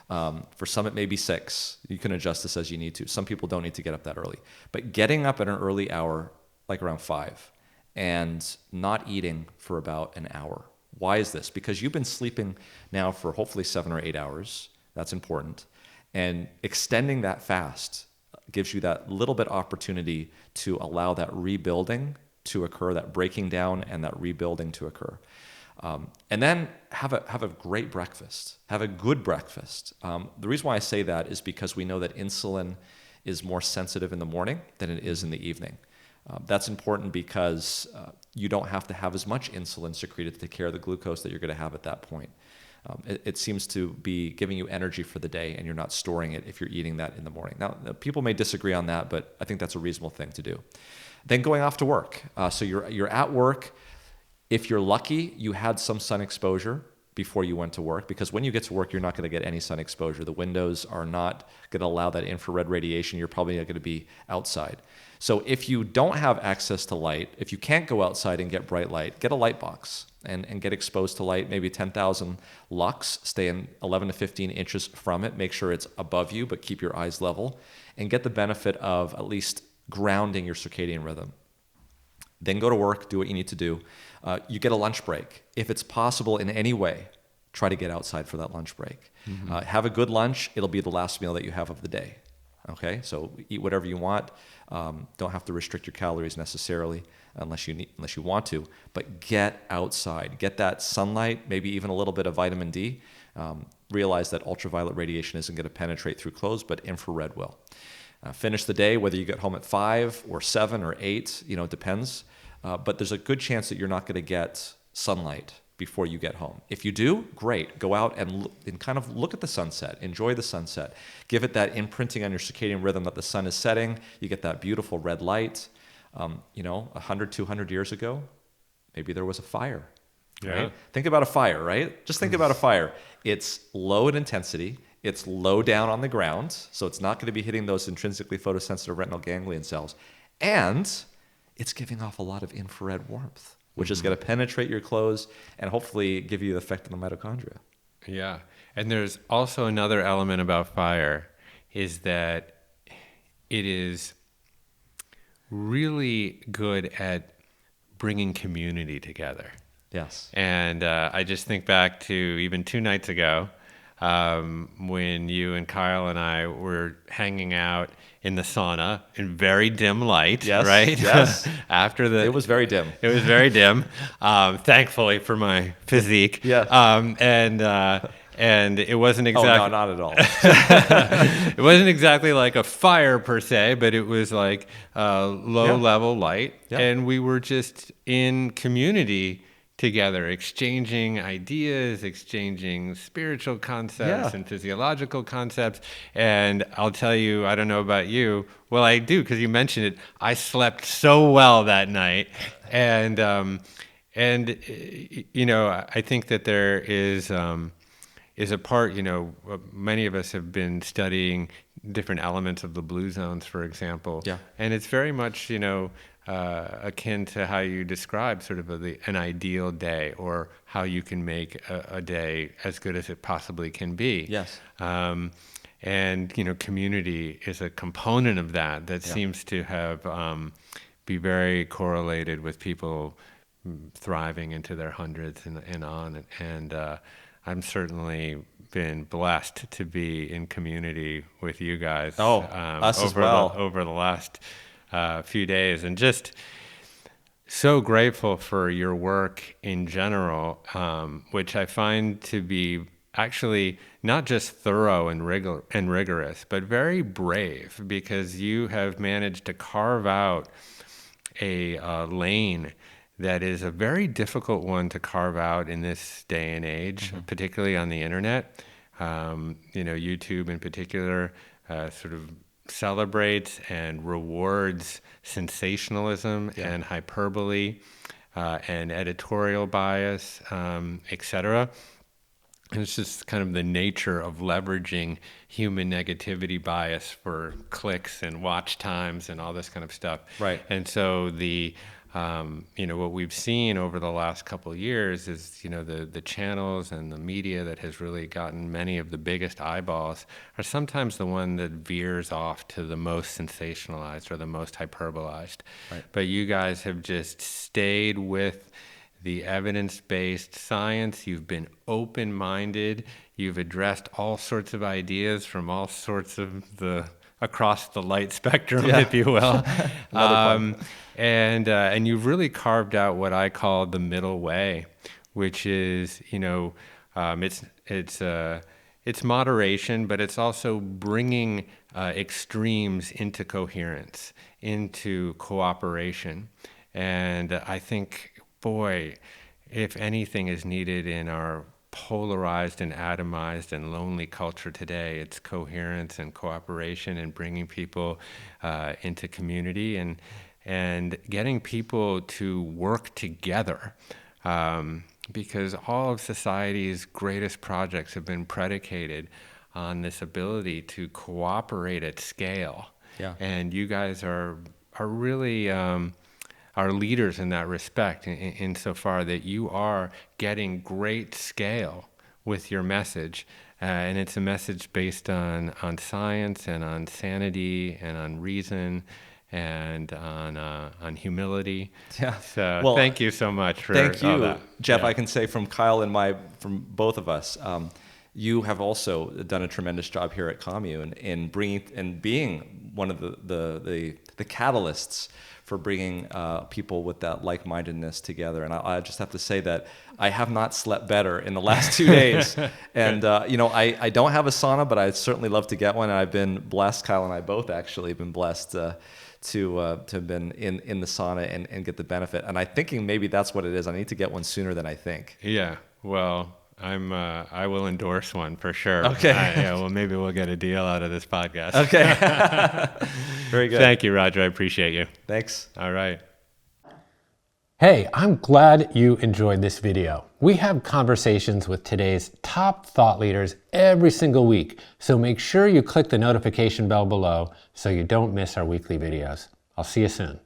For some, it may be 6. You can adjust this as you need to. Some people don't need to get up that early. But getting up at an early hour, like around 5, and not eating for about an hour. Why is this? Because you've been sleeping now for hopefully 7 or 8 hours. That's important. And extending that fast gives you that little bit opportunity to allow that rebuilding to occur, that breaking down and that rebuilding to occur. And then have a great breakfast. Have a good breakfast. The reason why I say that is because we know that insulin is more sensitive in the morning than it is in the evening. That's important because you don't have to have as much insulin secreted to take care of the glucose that you're going to have at that point. It seems to be giving you energy for the day, and you're not storing it if you're eating that in the morning. Now, people may disagree on that, but I think that's a reasonable thing to do. Then going off to work. So you're at work. If you're lucky, you had some sun exposure before you went to work, because when you get to work, you're not going to get any sun exposure. The windows are not going to allow that infrared radiation. You're probably not going to be outside. So if you don't have access to light, if you can't go outside and get bright light, get a light box and get exposed to light, maybe 10,000 lux, stay in 11 to 15 inches from it, make sure it's above you, but keep your eyes level, and get the benefit of at least grounding your circadian rhythm. Then go to work, do what you need to do. You get a lunch break. If it's possible in any way, try to get outside for that lunch break. Mm-hmm. Have a good lunch. It'll be the last meal that you have of the day. Okay, so eat whatever you want. Don't have to restrict your calories necessarily unless you want to. But get outside. Get that sunlight, maybe even a little bit of vitamin D. realize that ultraviolet radiation isn't going to penetrate through clothes, but infrared will. Finish the day, whether you get home at 5 or 7 or 8, it depends. But there's a good chance that you're not going to get sunlight before you get home. If you do, great. Go out and kind of look at the sunset. Enjoy the sunset. Give it that imprinting on your circadian rhythm that the sun is setting. You get that beautiful red light. 100, 200 years ago, maybe there was a fire. Yeah. Right? Think about a fire, right? Just think about a fire. It's low in intensity. It's low down on the ground, so it's not going to be hitting those intrinsically photosensitive retinal ganglion cells. And it's giving off a lot of infrared warmth, which is going to penetrate your clothes and hopefully give you the effect on the mitochondria. Yeah. And there's also another element about fire is that it is really good at bringing community together. Yes. And I just think back to even 2 nights ago, when you and Kyle and I were hanging out in the sauna in very dim light, Yes, right? yes. It was very dim. It was very dim, thankfully for my physique. Yeah. And it wasn't exactly... Oh, no, not at all. It wasn't exactly like a fire per se, but it was like low-level light. Yeah. And we were just in community together, exchanging ideas, exchanging spiritual concepts and physiological concepts. And I'll tell you, I don't know about you. Well, I do, because you mentioned it. I slept so well that night. And I think that there is a part, many of us have been studying different elements of the blue zones, for example. Yeah. And it's very much, akin to how you describe sort of an ideal day, or how you can make a day as good as it possibly can be. Yes. And community is a component of that seems to have be very correlated with people thriving into their hundreds and on. And I'm certainly been blessed to be in community with you guys. Us as well. Over the last few days, and just so grateful for your work in general, which I find to be actually not just thorough and rigorous, but very brave, because you have managed to carve out a lane that is a very difficult one to carve out in this day and age, particularly on the internet. YouTube in particular sort of celebrates and rewards sensationalism and hyperbole and editorial bias, etc. And it's just kind of the nature of leveraging human negativity bias for clicks and watch times and all this kind of stuff. Right. And so what we've seen over the last couple of years is, the channels and the media that has really gotten many of the biggest eyeballs are sometimes the one that veers off to the most sensationalized or the most hyperbolized. Right. But you guys have just stayed with the evidence-based science. You've been open-minded. You've addressed all sorts of ideas from all sorts of across the light spectrum, if you will. And you've really carved out what I call the middle way, which is, it's moderation, but it's also bringing extremes into coherence, into cooperation. And I think, boy, if anything is needed in our polarized and atomized and lonely culture today, it's coherence and cooperation and bringing people into community and getting people to work together, because all of society's greatest projects have been predicated on this ability to cooperate at scale. Yeah. And you guys are really are leaders in that respect, insofar that you are getting great scale with your message. And it's a message based on science and on sanity and on reason and on humility. Yeah. So thank you so much for thank you, all that. Jeff. Yeah. I can say from Kyle and from both of us, you have also done a tremendous job here at Commune in bringing and being one of the catalysts for bringing people with that like-mindedness together. And I just have to say that I have not slept better in the last 2 days. And I don't have a sauna, but I'd certainly love to get one. And I've been blessed, Kyle and I both actually have been blessed to have been in the sauna and get the benefit. And I'm thinking maybe that's what it is. I need to get one sooner than I think. Yeah, well, I will endorse one for sure. Okay. Well, maybe we'll get a deal out of this podcast. Okay. Very good. Thank you, Roger. I appreciate you. Thanks. All right. Hey, I'm glad you enjoyed this video. We have conversations with today's top thought leaders every single week, so make sure you click the notification bell below so you don't miss our weekly videos. I'll see you soon.